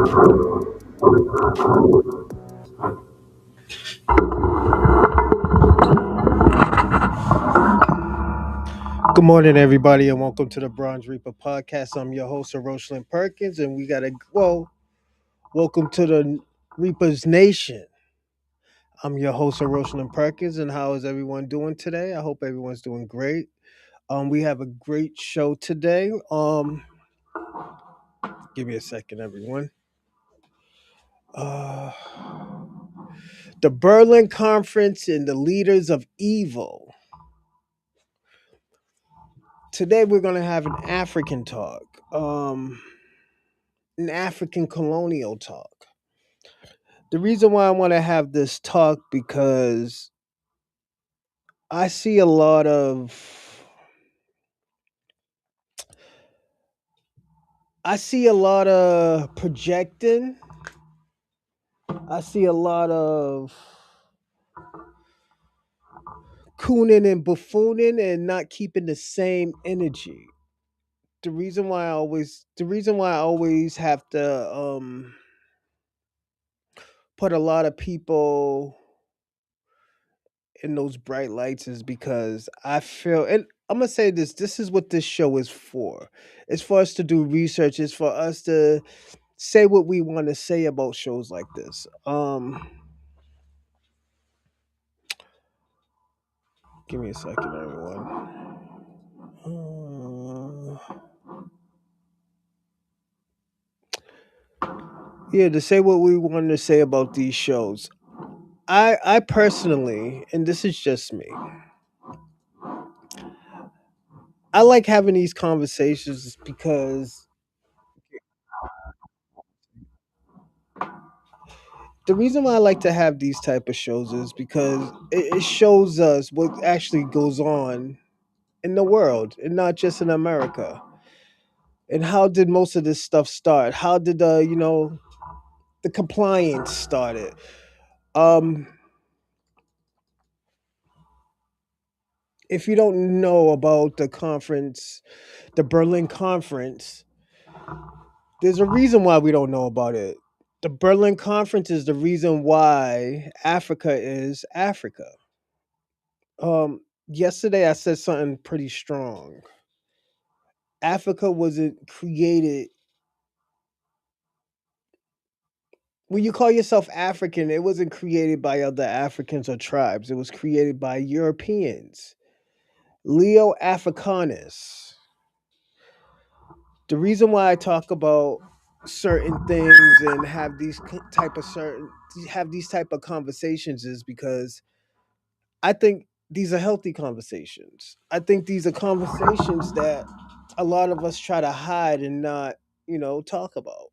Good morning, everybody, and welcome to the Bronze Reaper podcast. I'm your host, Rosalind Perkins, and we got welcome to the Reapers Nation. I'm your host, Rosalind Perkins, and how is everyone doing today? I hope everyone's doing great. We have a great show today. Give me a second, everyone. Uh, the Berlin Conference and the Leaders of Evil. Today, we're going to have an African talk, an African colonial talk. The reason why I want to have this talk because I see a lot of projecting. I see a lot of cooning and buffooning and not keeping the same energy. The reason why I always have to put a lot of people in those bright lights is because I feel, and I'm gonna say this is what this show is for. It's for us to do research, it's for us to say what we want to say about shows like this. Give me a second, everyone. Yeah, to say what we want to say about these shows. I personally, and this is just me, I like having these conversations because the reason why I like to have these type of shows is because it shows us what actually goes on in the world and not just in America. And how did most of this stuff start? How did the compliance started? Um, if you don't know about the conference, the Berlin Conference, there's a reason why we don't know about it. The Berlin Conference is the reason why Africa is Africa. Yesterday I said something pretty strong. Africa wasn't created. When you call yourself African, it wasn't created by other Africans or tribes. It was created by Europeans. Leo Africanus. The reason why I talk about certain things and have these type of conversations is because I think these are healthy conversations. I think these are conversations that a lot of us try to hide and not, talk about.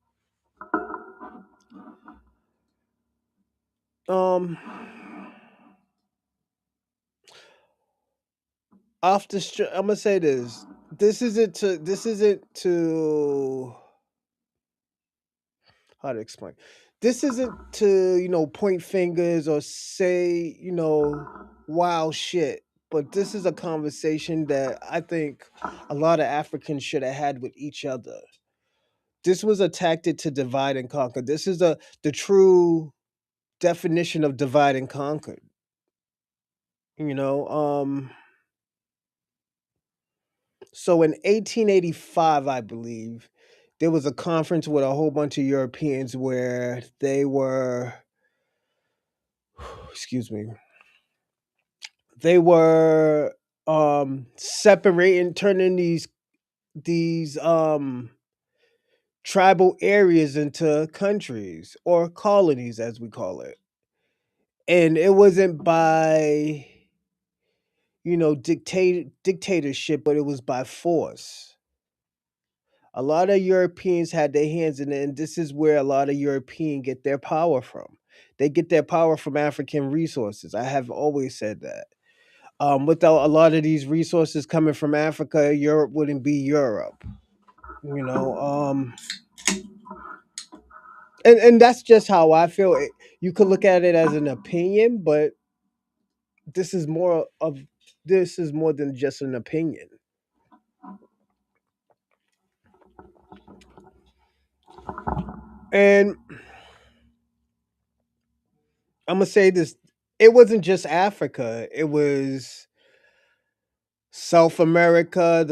Um I'm gonna say this. This isn't to how to explain. This isn't to, point fingers or say, wild shit. But this is a conversation that I think a lot of Africans should have had with each other. This was a tactic to divide and conquer. This is the true definition of divide and conquer. You know, so in 1885, I believe, there was a conference with a whole bunch of Europeans where they were, excuse me, they were separating, turning these tribal areas into countries or colonies, as we call it. And it wasn't by dictatorship, but it was by force. A lot of Europeans had their hands in it, and this is where a lot of Europeans get their power from. They get their power from African resources. I have always said that. Without a lot of these resources coming from Africa, Europe wouldn't be Europe. You know, and that's just how I feel. You could look at it as an opinion, but this is more of this is more than just an opinion. And I'm gonna say this: it wasn't just Africa; it was South America,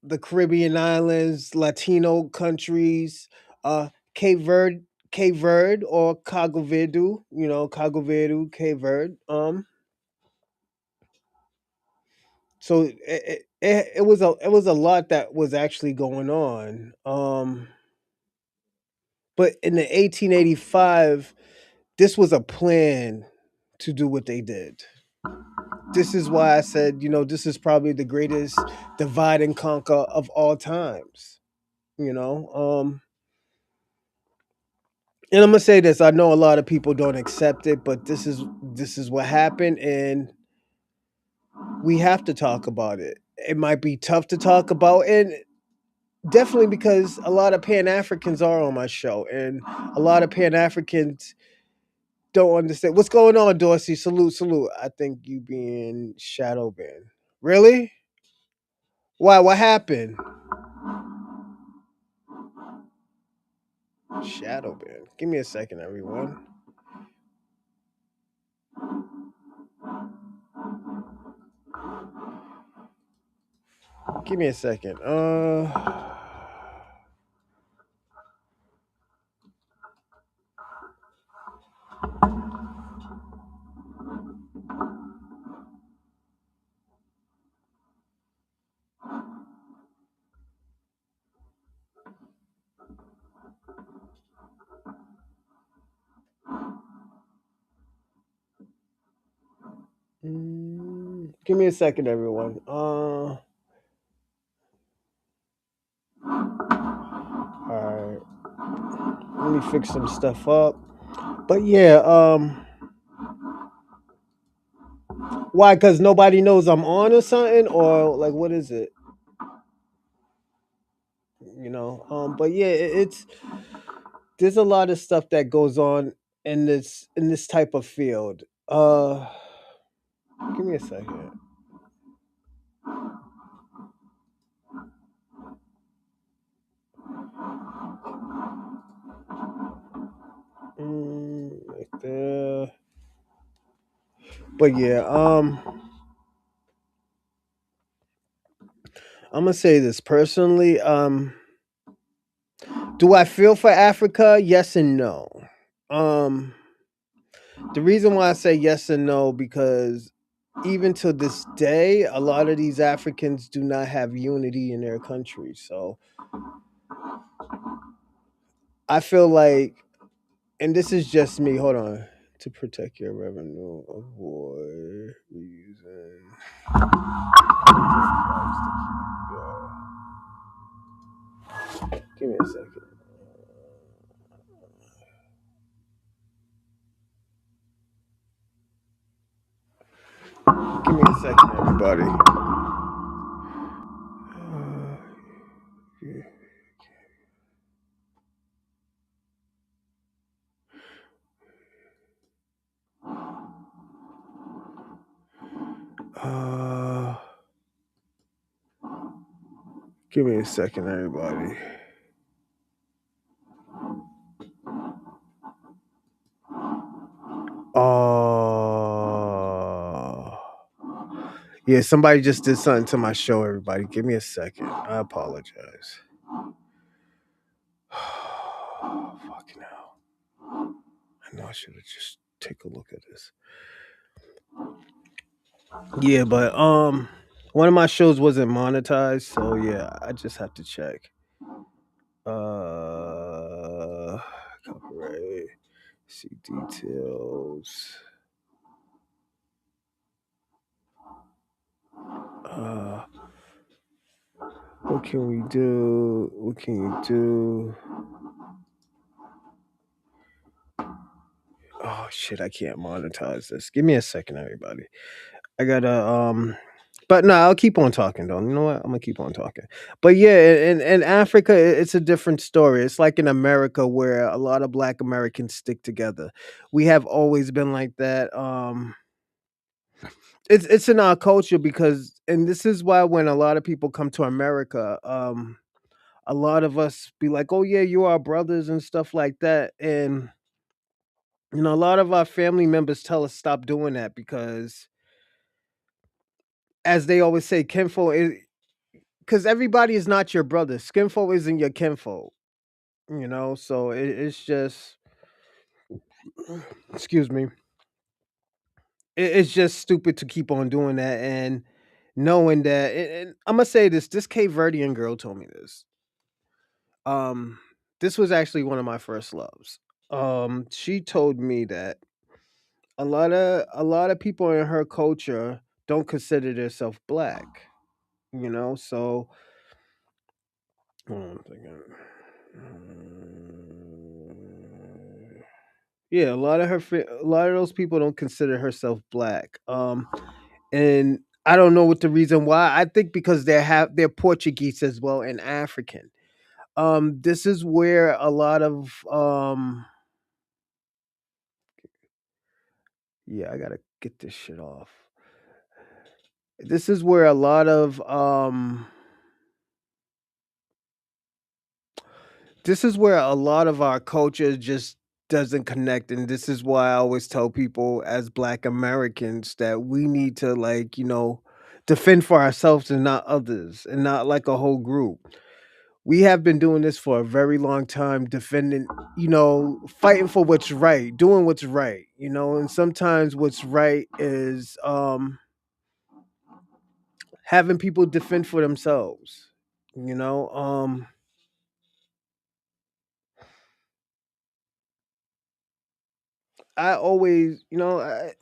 the Caribbean islands, Latino countries, Cape Verde, Cape Verde or Cabo Verde, Cabo Verde, Cape Verde. So it was a lot that was actually going on. But in the 1885, this was a plan to do what they did. This is why I said, this is probably the greatest divide and conquer of all times. You know, and I'm gonna say this: I know a lot of people don't accept it, but this is what happened, and we have to talk about it. It might be tough to talk about, and definitely because a lot of Pan Africans are on my show, and a lot of Pan Africans don't understand what's going on. Dorsey, salute, salute. I think you being shadow banned. Really? Why? What happened? Shadow banned. Give me a second, everyone. Give me a second. Give me a second, everyone. All right. Let me fix some stuff up. But yeah, why? Because nobody knows I'm on or something, or like, what is it? But yeah, it's there's a lot of stuff that goes on in this type of field. Give me a second. Right there. But yeah, I'm gonna say this personally. Do I feel for Africa? Yes and no. Um, the reason why I say yes and no because even to this day, a lot of these Africans do not have unity in their country. So I feel like, and this is just me. Hold on. To protect your revenue, avoid reusing. Give me a second. Give me a second, everybody. Uh, Give me a second, everybody. Oh, yeah. Somebody just did something to my show. Everybody, give me a second. I apologize. Fucking hell! I know I should have just take a look at this. Yeah, but one of my shows wasn't monetized, so yeah, I just have to check. Copyright. See details. Uh, what can we do? What can you do? Oh shit, I can't monetize this. Give me a second, everybody. I gotta but no, I'll keep on talking though. You know what? I'm gonna keep on talking. But yeah, in Africa, it's a different story. It's like in America where a lot of Black Americans stick together. We have always been like that. It's in our culture because, and this is why when a lot of people come to America, a lot of us be like, "Oh yeah, you are brothers" and stuff like that. And a lot of our family members tell us stop doing that because, as they always say, kinfolk is because everybody is not your brother. Skinfolk isn't your kinfolk. So it's just, excuse me, it's just stupid to keep on doing that and knowing that. And I'm gonna say this: this Cape Verdean girl told me this. Um, this was actually one of my first loves. She told me that a lot of people in her culture don't consider themselves black. So hold on a second. Yeah, a lot of those people don't consider herself black. And I don't know what the reason why. I think because they're Portuguese as well and African. This is where a lot of yeah, I gotta get this shit off. This is where a lot of this is where a lot of our culture just doesn't connect. And this is why I always tell people as black Americans that we need to, like, defend for ourselves and not others and not like a whole group. We have been doing this for a very long time, defending, fighting for what's right, doing what's right, and sometimes what's right is having people defend for themselves. you know um I always, I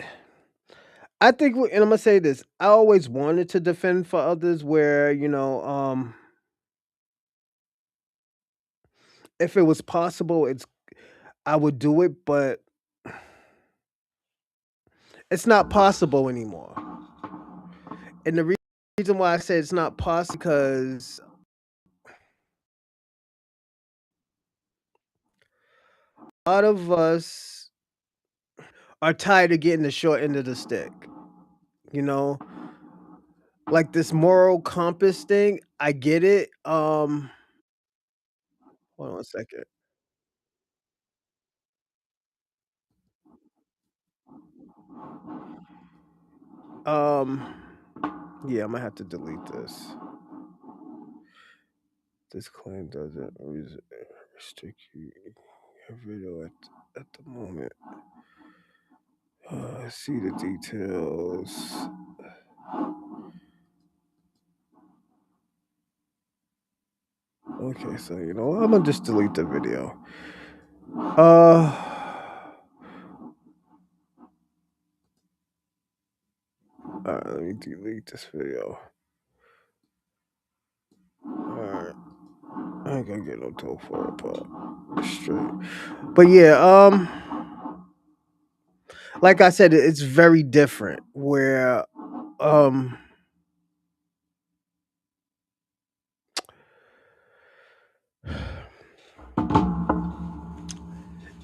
think, and I'm gonna say this: I always wanted to defend for others. Where if it was possible, I would do it, but it's not possible anymore. And the reason why I say it's not possible because a lot of us are tired of getting the short end of the stick. You know, like this moral compass thing. I get it. Hold on a second. Um, yeah, I'm gonna have to delete this. This claim doesn't restrict you video at the moment. See the details. Okay, so I'm gonna just delete the video. Alright, let me delete this video. Alright. I ain't gonna get no toe for it, but straight. But yeah, like I said, it's very different where um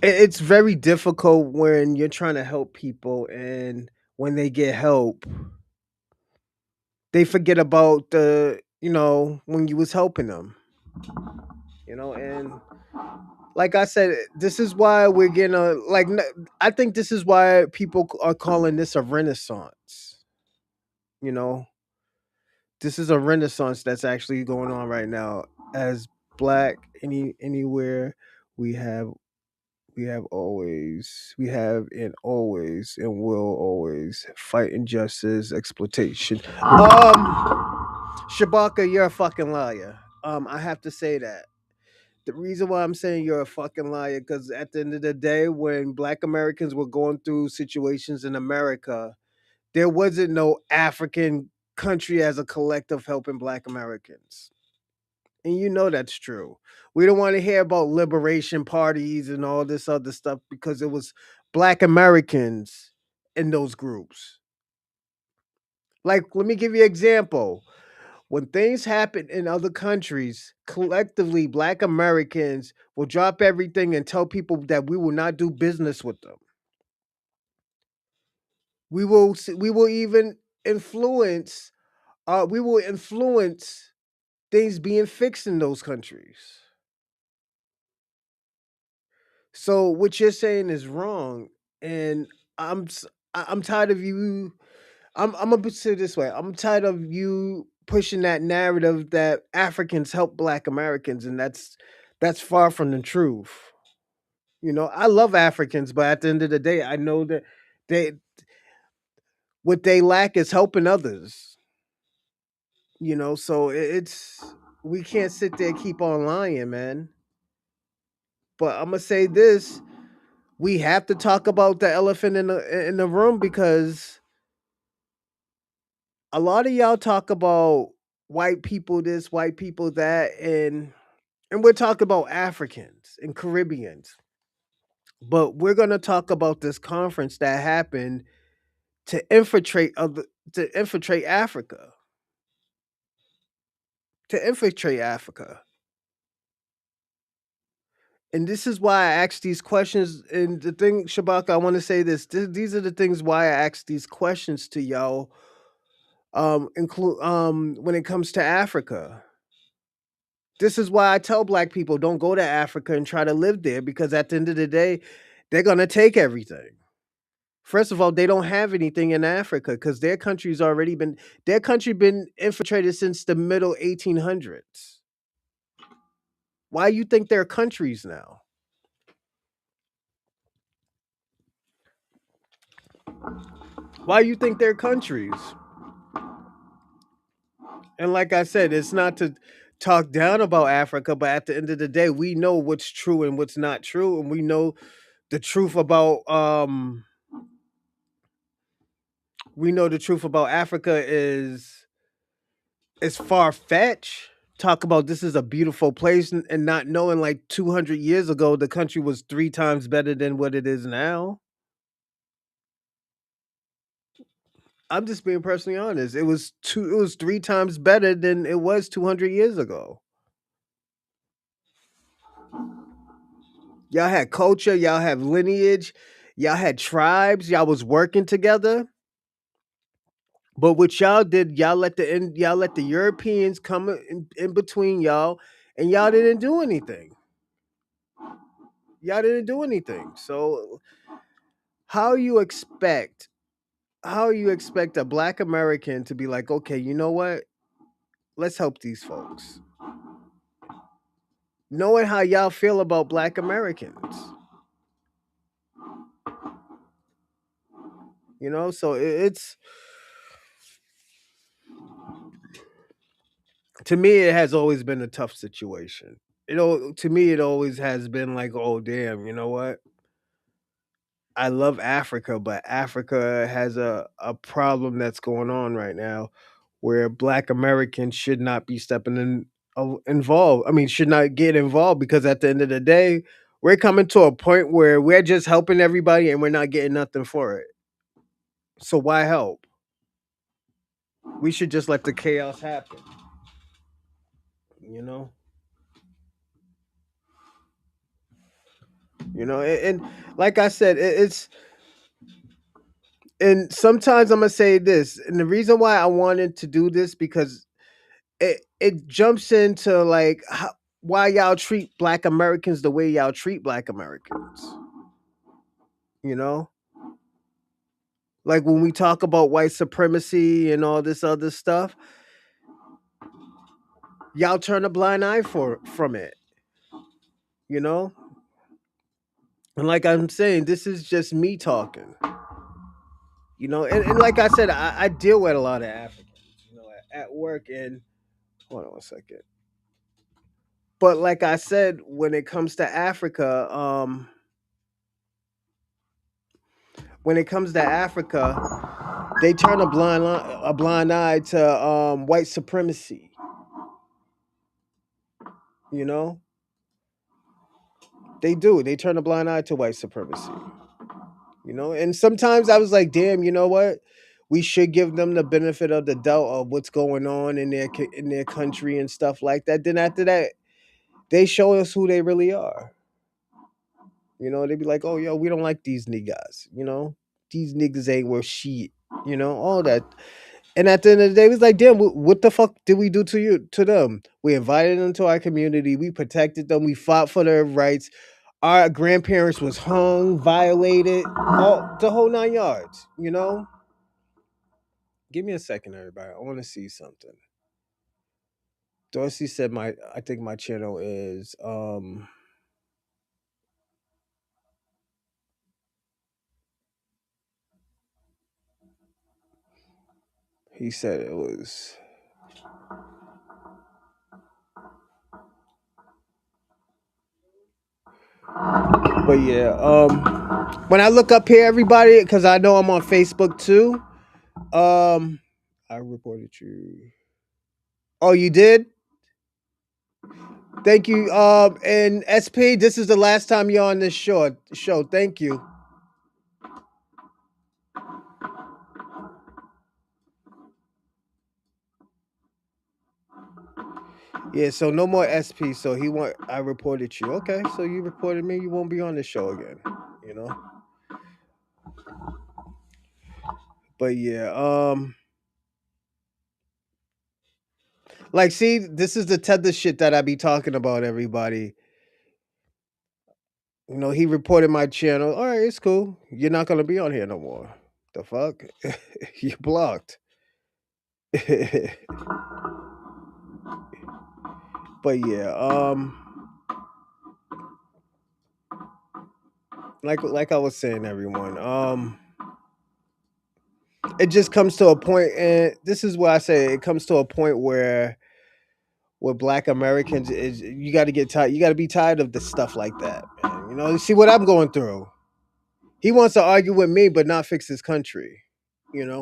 it's very difficult when you're trying to help people, and when they get help, they forget about when you was helping them. And like I said, this is why we're getting I think this is why people are calling this a renaissance. You know, this is a renaissance that's actually going on right now. As black, anywhere, we have we have and always and will always fight injustice, exploitation. Shabaka, you're a fucking liar. I have to say that. The reason why I'm saying you're a fucking liar, because at the end of the day, when black Americans were going through situations in America, there wasn't no African country as a collective helping black Americans. And that's true. We don't want to hear about liberation parties and all this other stuff because it was black Americans in those groups. Like, let me give you an example. When things happen in other countries, collectively, black Americans will drop everything and tell people that we will not do business with them. We will even influence we will influence things being fixed in those countries. So what you're saying is wrong, and I'm s- I'm tired of you. I'm gonna put it this way. I'm tired of you pushing that narrative that Africans help Black Americans, and that's far from the truth. I love Africans, but at the end of the day, I know that they what they lack is helping others. So it's we can't sit there and keep on lying, man. But I'm gonna say this: we have to talk about the elephant in the room because a lot of y'all talk about white people this, white people that, and we're talking about Africans and Caribbeans. But we're gonna talk about this conference that happened to infiltrate Africa, to infiltrate Africa. And this is why I ask these questions. And the thing, Shabaka, I want to say this. These are the things why I ask these questions to y'all. Include when it comes to Africa. This is why I tell Black people don't go to Africa and try to live there because at the end of the day, they're gonna take everything. First of all, they don't have anything in Africa because their country been infiltrated since the middle 1800s. Why you think they're countries now? Why you think they're countries? And like I said, it's not to talk down about Africa, but at the end of the day, we know what's true and what's not true, and we know the truth about Africa is far fetched. Talk about this is a beautiful place and not knowing like 200 years ago the country was three times better than what it is now. I'm just being personally honest. It was three times better than it was 200 years ago. Y'all had culture, y'all have lineage, y'all had tribes, y'all was working together. But what y'all did, y'all let the Europeans come in between y'all, and y'all didn't do anything. Y'all didn't do anything. So how you expect a Black American to be like, okay, you know what? Let's help these folks. Knowing how y'all feel about Black Americans, so it's to me it has always been a tough situation. To me it always has been like, oh damn, you know what? I love Africa, but Africa has a problem that's going on right now where Black Americans should not be stepping involved. I mean, should not get involved because at the end of the day, we're coming to a point where we're just helping everybody and we're not getting nothing for it. So why help? We should just let the chaos happen, you know? And like I said, it's and sometimes I'm gonna say this, and the reason why I wanted to do this because it jumps into like why y'all treat Black Americans the way y'all treat Black Americans. You know, like when we talk about white supremacy and all this other stuff, y'all turn a blind eye from it. You know, and like I'm saying, this is just me talking. And like I said, I deal with a lot of Africans. At work and hold on one second. But like I said, when it comes to Africa, when it comes to Africa, they turn a blind eye to white supremacy. You know, they do. They turn a blind eye to white supremacy. And sometimes I was like, damn, you know what? We should give them the benefit of the doubt of what's going on in their country and stuff like that. Then after that, they show us who they really are. They'd be like, oh, yo, we don't like these niggas. These niggas ain't worth shit. All that. And at the end of the day, it was like, damn, what the fuck did we do to you, to them? We invited them to our community. We protected them. We fought for their rights. Our grandparents was hung, violated, all the whole 9 yards. Give me a second, everybody. I want to see something. Dorsey said I think my channel is he said it was, but yeah, when I look up here, everybody, because I know I'm on Facebook too. I reported you. Oh, you did? Thank you. And SP, this is the last time you're on this show. Thank you. Yeah, so no more SP. So I reported you. Okay, so you reported me. You won't be on the show again. You know. But yeah, like, see, this is the tether shit that I be talking about. Everybody, he reported my channel. All right, it's cool. You're not gonna be on here no more. The fuck, you blocked. But yeah, like I was saying, everyone, it just comes to a point, and this is where I say it comes to a point where with Black Americans is you got to get tired. You got to be tired of the stuff like that, man. You see what I'm going through. He wants to argue with me, but not fix his country.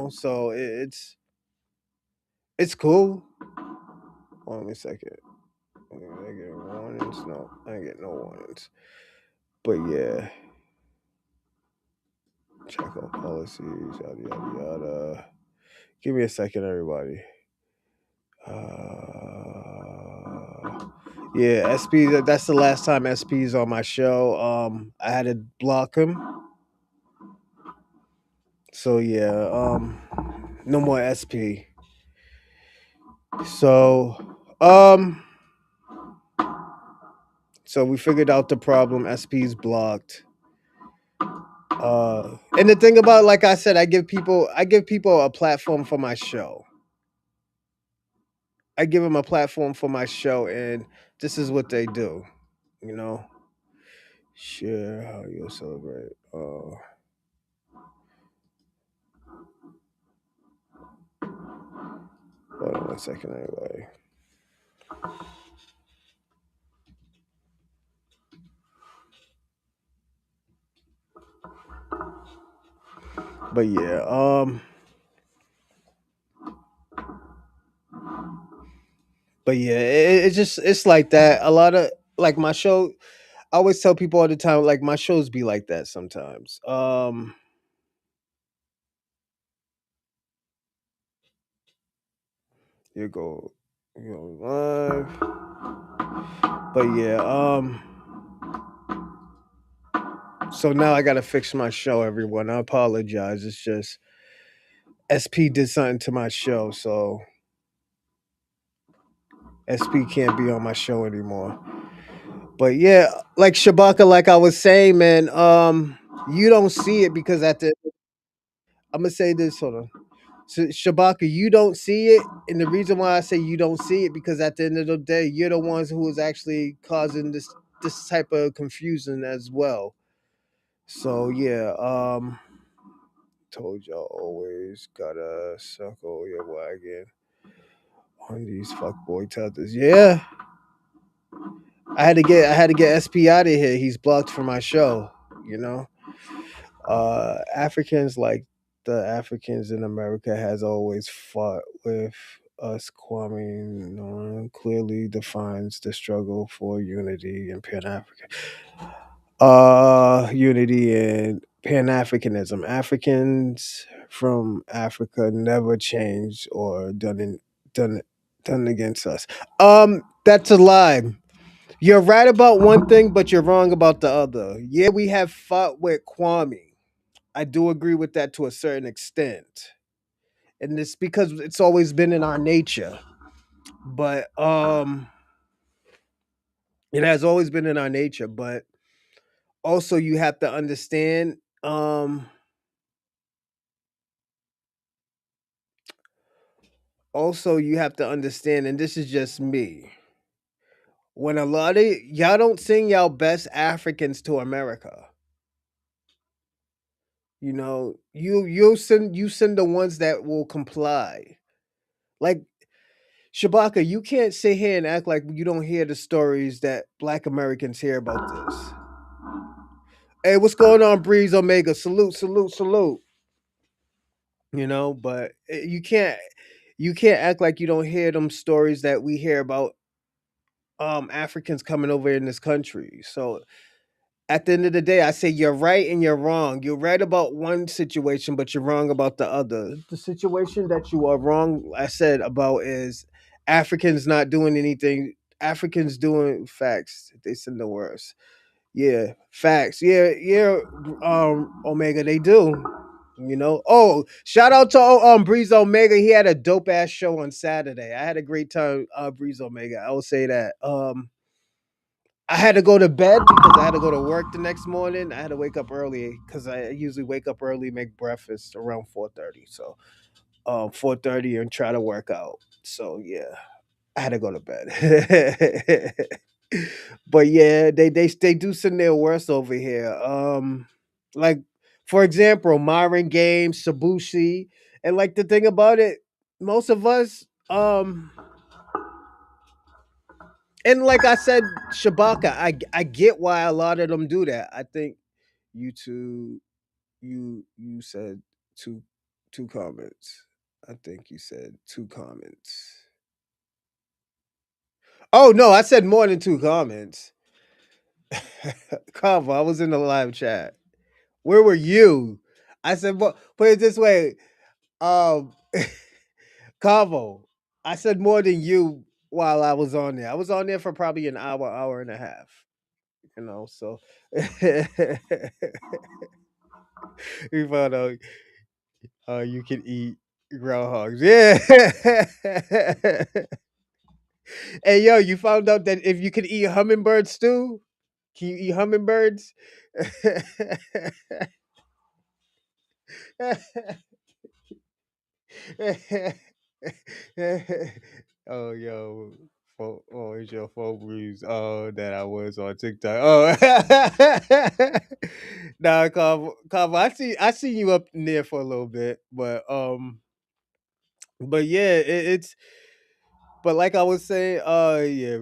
So it's cool. Hold on a second. I get warnings. No, I ain't get no warnings. But yeah, check out policies. Yada yada yada. Give me a second, everybody. Yeah, SP. That's the last time SP's on my show. I had to block him. So yeah, no more SP. So, so we figured out the problem. SP's blocked. And the thing about, like I said, I give people a platform for my show. I give them a platform for my show, and this is what they do. You know, share how you'll celebrate. Hold on one second, anyway. But yeah, it's like that. A lot of, like, my show. I always tell people all the time, like, my shows be like that sometimes. You go live. But yeah, so now I gotta fix my show, everyone. I apologize. It's just SP did something to my show, so SP can't be on my show anymore. But yeah, like Shabaka, like I was saying, man, you don't see it because I'm gonna say this, hold on. So, Shabaka, you don't see it, and the reason why I say you don't see it because at the end of the day, you're the ones who is actually causing this type of confusion as well. So yeah, told y'all always gotta circle your wagon on these fuckboy tethers. Yeah, I had to get SP out of here. He's blocked from my show. You know, Africans, like the Africans in America, has always fought with us. Kwame Nkrumah clearly defines the struggle for unity and unity and Pan-Africanism. Africans from Africa never changed or done done against us. That's a lie. You're right about one thing, but you're wrong about the other. Yeah, we have fought with Kwame. I do agree with that to a certain extent. and it's because it's always been in our nature. But it has always been in our nature. But also, you have to understand. Also, you have to understand, and this is just me. When a lot of y'all don't sing y'all best Africans to America, you send the ones that will comply. Like Shabaka, you can't sit here and act like you don't hear the stories that Black Americans hear about this. Hey, what's going on, Breeze Omega? Salute, salute, salute. But you can't act like you don't hear them stories that we hear about Africans coming over in this country. So at the end of the day, I say you're right and you're wrong. You're right about one situation, but you're wrong about the other. The situation that you are wrong, I said about is Africans not doing anything. Africans doing facts. They said the worst. Yeah, facts. Yeah, yeah. Omega, they do. Oh, shout out to Breeze Omega. He had a dope ass show on Saturday. I had a great time. Breeze Omega. I will say that. I had to go to bed because I had to go to work the next morning. I had to wake up early because I usually wake up early, make breakfast around 4:30. So 4:30 and try to work out. So yeah, I had to go to bed. But yeah, they do send their worst over here. Like for example, Myron Games, Sabushi, and like the thing about it, most of us and like I said, Shabaka, I get why a lot of them do that. I think you two you said two two comments. I think you said two comments. Oh no, I said more than two comments. Kava, I was in the live chat. Where were you? I said, well, put it this way. Um Cavo, I said more than you while I was on there. I was on there for probably an hour, hour and a half. So we found out you can eat groundhogs. Yeah. Hey yo, you found out that if you can eat hummingbirds too? Can you eat hummingbirds? Oh yo, it's your phone breeze. Oh, that I was on TikTok. Oh, nah, Carl, I see you up in there for a little bit, but yeah, it's but like I was saying, yeah,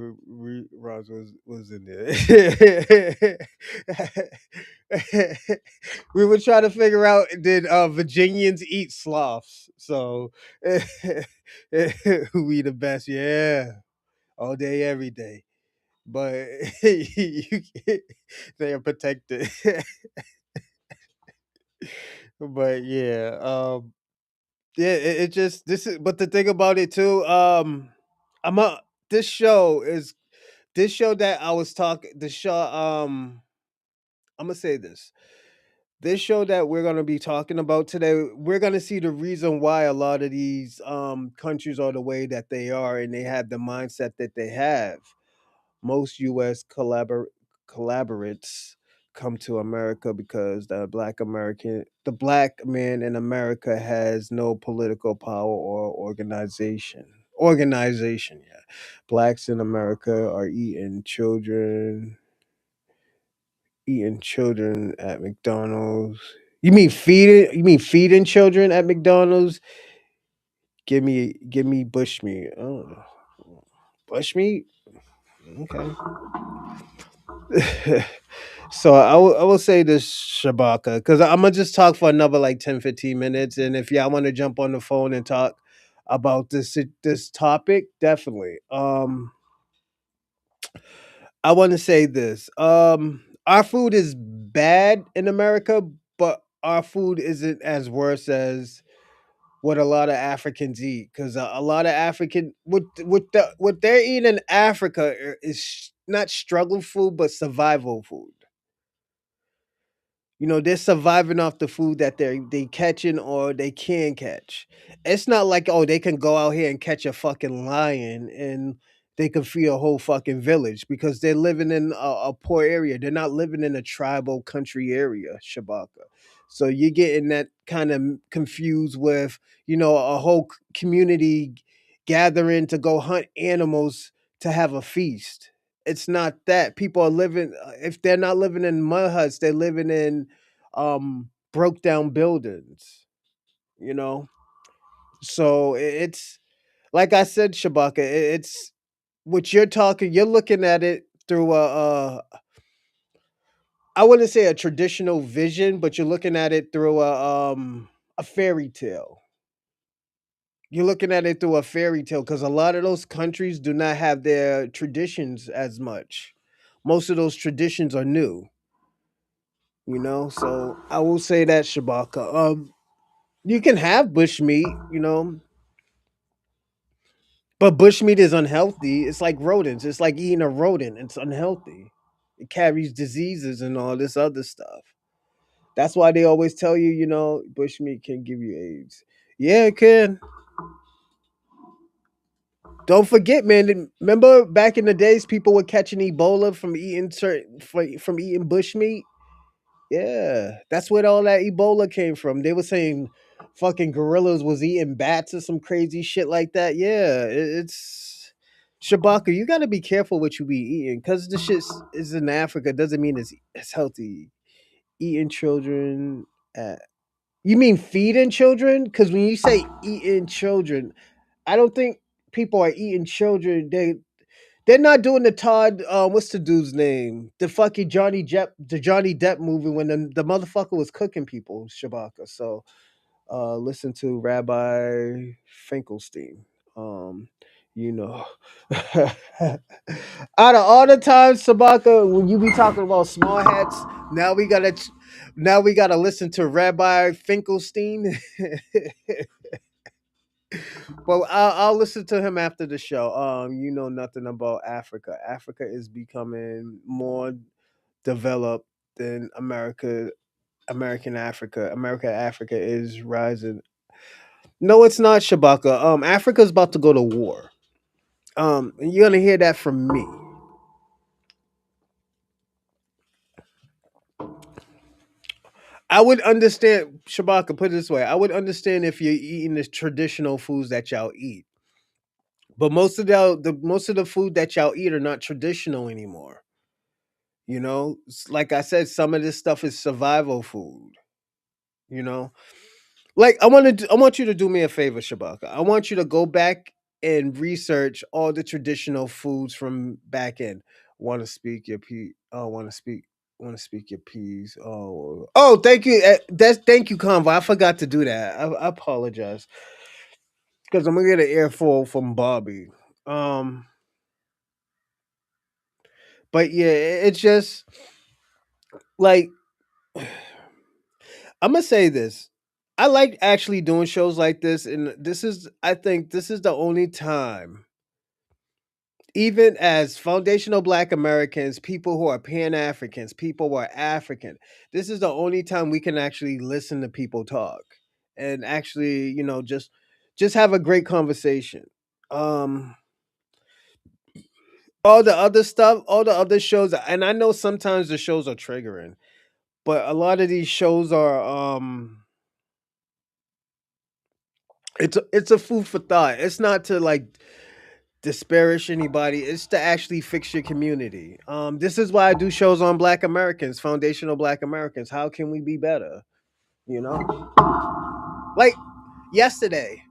Roz was in there. We were trying to figure out did Virginians eat sloths? So we the best, yeah, all day, every day. But they are protected. But yeah, yeah, it just this is. But the thing about it too, I'm a this show is this show that I was talking. The show, I'm gonna say this. This show that we're gonna be talking about today, we're gonna see the reason why a lot of these countries are the way that they are, and they have the mindset that they have. Most U.S. collaborates come to America because the black man in America has no political power or organization. Yeah, blacks in America are eating children at McDonald's. You mean feeding children at McDonald's? Give me bush meat. Oh, bush meat. Okay. So I will say this, Shabaka, because I'm gonna just talk for another like 10-15 minutes, and if y'all want to jump on the phone and talk about this topic, definitely. I want to say this. Our food is bad in America, but our food isn't as worse as what a lot of Africans eat. Because a lot of African what they're eating in Africa is not struggle food, but survival food. They're surviving off the food that they catching or they can catch. It's not like, oh, they can go out here and catch a fucking lion and they can feed a whole fucking village because they're living in a poor area. They're not living in a tribal country area, Shabaka. So you're getting that kind of confused with, a whole community gathering to go hunt animals to have a feast. It's not that. People are living, if they're not living in mud huts, they're living in broke down buildings, you know? So it's like I said, Shabaka, it's what you're looking at it through I wouldn't say a traditional vision, but you're looking at it through a fairy tale. You're looking at it through a fairy tale because a lot of those countries do not have their traditions as much. Most of those traditions are new. So I will say that, Shabaka. You can have bushmeat, but bushmeat is unhealthy. It's like rodents. It's like eating a rodent. It's unhealthy. It carries diseases and all this other stuff. That's why they always tell you, bushmeat can give you AIDS. Yeah, it can. Don't forget, man. Remember back in the days, people were catching Ebola from eating from eating bushmeat. Yeah, that's where all that Ebola came from. They were saying fucking gorillas was eating bats or some crazy shit like that. Yeah, it's Shabaka. You got to be careful what you be eating because the shit is in Africa doesn't mean it's healthy. Eating children. You mean feeding children? Because when you say eating children, I don't think people are eating children. They're not doing the Todd. What's the dude's name? The fucking the Johnny Depp movie when the motherfucker was cooking people, Shabaka. So, listen to Rabbi Finkelstein. Um, you know, out of all the times, Shabaka, when you be talking about small hats, now we gotta, now we gotta listen to Rabbi Finkelstein. Well, I'll listen to him after the show. You know nothing about Africa. Africa is becoming more developed than America. Africa is rising. No, it's not, Shabaka. Africa's about to go to war. And you're gonna hear that from me. I would understand, Shabaka. Put it this way: I would understand if you're eating the traditional foods that y'all eat, but most of the food that y'all eat are not traditional anymore. Like I said, some of this stuff is survival food. You know, like I want you to do me a favor, Shabaka. I want you to go back and research all the traditional foods from back in. Want to speak your p? Oh, want to speak. Want to speak your peas. Oh, thank you. Thank you, Convo. I forgot to do that. I apologize because I'm gonna get an earful from Bobby. Um, but yeah, it's just like I'm gonna say this. I like actually doing shows like this, and I think this is the only time, even as foundational Black Americans, people who are Pan Africans, people who are African, this is the only time we can actually listen to people talk and actually, just have a great conversation. Um, all the other stuff, all the other shows, and I know sometimes the shows are triggering, but a lot of these shows are it's a food for thought. It's not to like disparage anybody. It's to actually fix your community. This is why I do shows on Black Americans, foundational Black Americans. How can we be better? You know, like yesterday.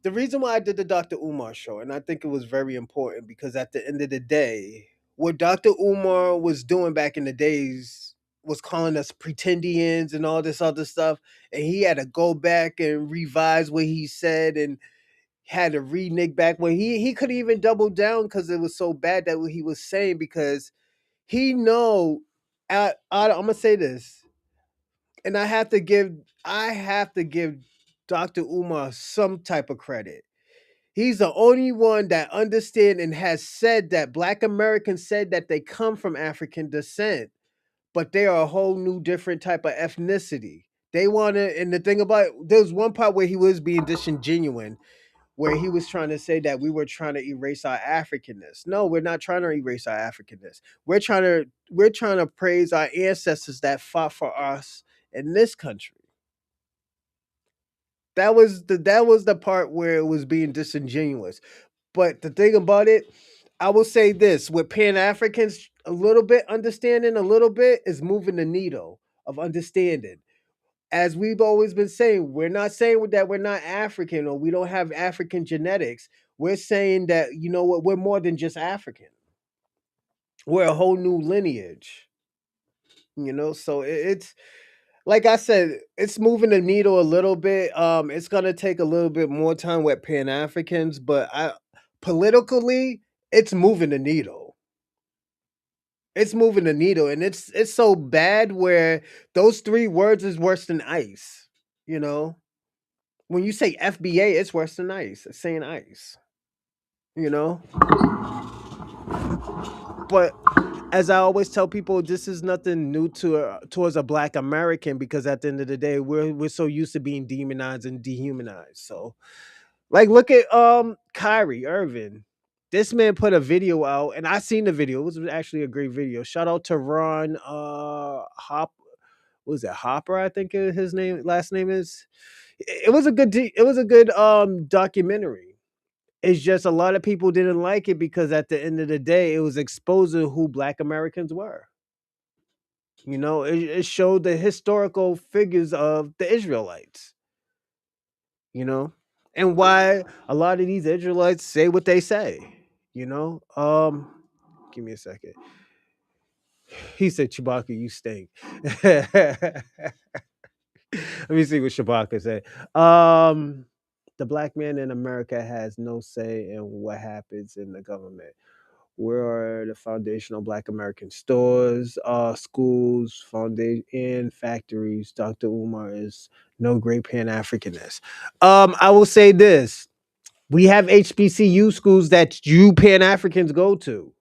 The reason why I did the Dr. Umar show, and I think it was very important because at the end of the day, what Dr. Umar was doing back in the days was calling us pretendians and all this other stuff, and he had to go back and revise what he said and had to renege back when he could even double down because it was so bad that what he was saying because he know I'm gonna say this and I have to give Dr. Umar some type of credit. He's the only one that understand and has said that Black Americans said that they come from African descent, but they are a whole new different type of ethnicity. They want to, and the thing about there's one part where he was being disingenuous, where he was trying to say that we were trying to erase our Africanness. No, we're not trying to erase our Africanness. We're trying to praise our ancestors that fought for us in this country. That was the part where it was being disingenuous. But the thing about it, I will say this with Pan Africans, a little bit understanding, a little bit is moving the needle of understanding. As we've always been saying, we're not saying that we're not African or we don't have African genetics. We're saying that, you know what, we're more than just African. We're a whole new lineage, so it's like I said, it's moving the needle a little bit. It's gonna take a little bit more time with Pan Africans, but I politically, it's moving the needle. It's moving the needle, and it's so bad where those three words is worse than ice. You know, when you say FBA, it's worse than ice. It's saying ice. You know, but as I always tell people, this is nothing new towards a Black American because at the end of the day, we're so used to being demonized and dehumanized. So, like, look at Kyrie Irving. This man put a video out, and I seen the video. It was actually a great video. Shout out to Ron what was it, Hopper? I think his last name is. It was a good documentary. It's just a lot of people didn't like it because at the end of the day, it was exposing who Black Americans were. It showed the historical figures of the Israelites, you know, and why a lot of these Israelites say what they say, you know. Give me a second. He said, Chewbacca, you stink. Let me see what Chewbacca said. The black man in America has no say in what happens in the government. Where are the foundational Black American stores, schools, foundation, and factories? Dr. Umar is no great Pan Africanist. I will say this: we have HBCU schools that you Pan Africans go to.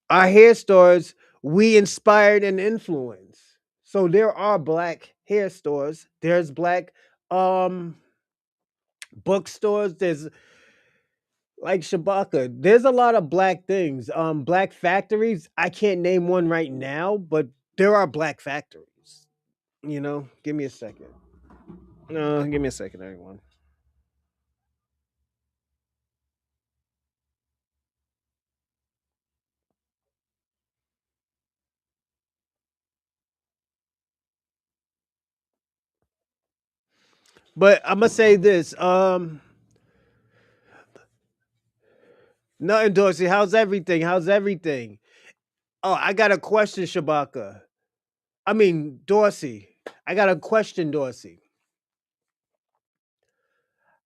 Our hair stores, we inspired and influenced. So there are Black hair stores. There's Black um, bookstores. There's like Shabaka, there's a lot of black things. Black factories. I can't name one right now, but there are black factories. Give me a second. No, give me a second, everyone. But I'm gonna say this. Nothing, Dorsey. How's everything? How's everything? Oh, I got a question, Shabaka. I mean, Dorsey. I got a question, Dorsey.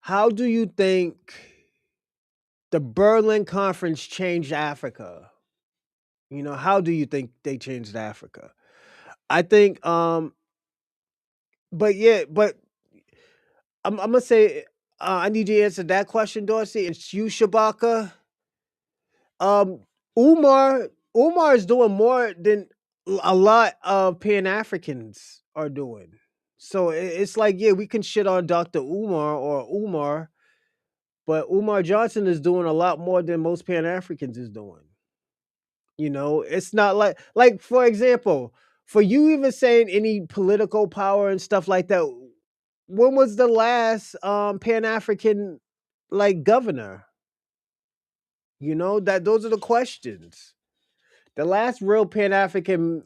How do you think the Berlin Conference changed Africa? How do you think they changed Africa? I think but yeah, but I'm gonna say I need you to answer that question, Dorsey. It's you, Shabaka. Um, Umar is doing more than a lot of Pan Africans are doing. So it's like, yeah, we can shit on Dr. Umar, but Umar Johnson is doing a lot more than most Pan Africans is doing. It's not like for example, for you even saying any political power and stuff like that. When was the last Pan African like governor? That those are the questions. The last real Pan African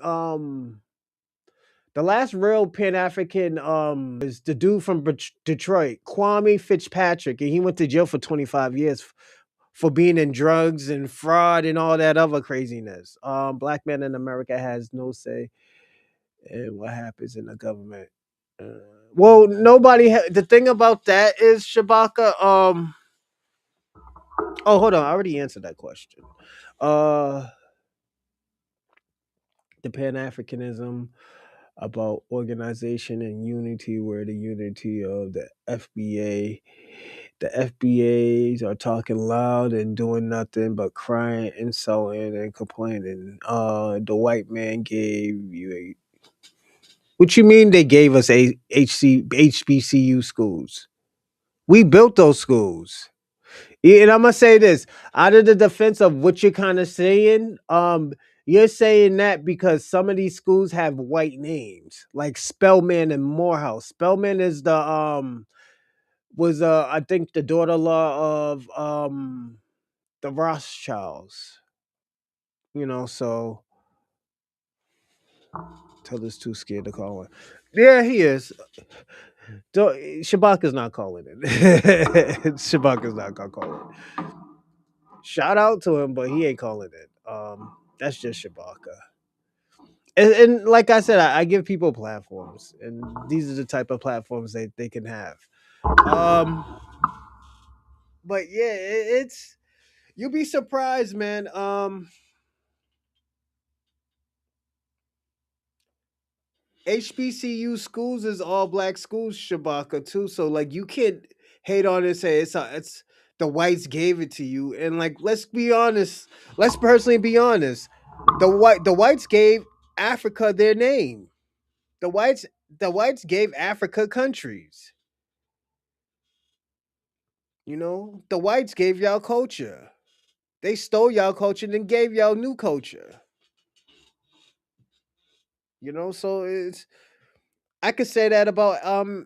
is the dude from Detroit, Kwame Fitzpatrick, and he went to jail for 25 years for being in drugs and fraud and all that other craziness. Black man in America has no say in what happens in the government. Uh, well, the thing about that is, Shabaka. Oh, hold on. I already answered that question. Uh, the Pan Africanism about organization and unity, where the unity of the FBA The FBAs are talking loud and doing nothing but crying, insulting, and complaining. The white man gave you a. What you mean they gave us a HBCU schools? We built those schools. Yeah, and I'm gonna say this out of the defense of what you're kind of saying. You're saying that because some of these schools have white names, like Spellman and Morehouse. Spellman is the was I think the daughter-in-law of the Rothschilds. So Taylor's too scared to call it. Yeah, he is. Shabaka's not calling it. Shabaka's not gonna call it. Shout out to him, but he ain't calling it. That's just Shabaka. And like I said, I give people platforms, and these are the type of platforms they can have. Um, but yeah, it's you'll be surprised, man. HBCU schools is all black schools, Shabaka too. So like you can't hate on it and say it's the whites gave it to you. And like let's be honest, let's personally be honest. The whites gave Africa their name. The whites the whites gave Africa countries. The whites gave y'all culture. They stole y'all culture and then gave y'all new culture. So it's I could say that about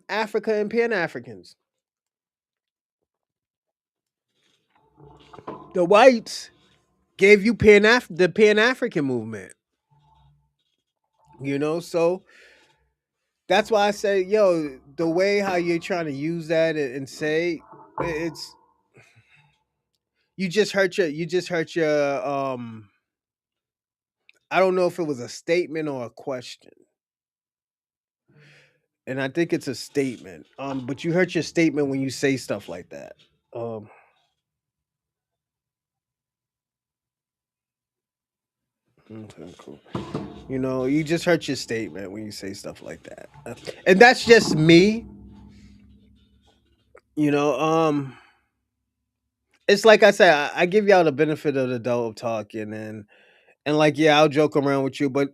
Africa and Pan Africans. The whites gave you the Pan African movement. So that's why I say, yo, the way how you're trying to use that and say it's you just hurt your I don't know if it was a statement or a question. And I think it's a statement. But you hurt your statement when you say stuff like that. Um, okay, cool. You just hurt your statement when you say stuff like that. And that's just me. You know, um, it's like I said, I give y'all the benefit of the doubt of talking and like yeah, I'll joke around with you, but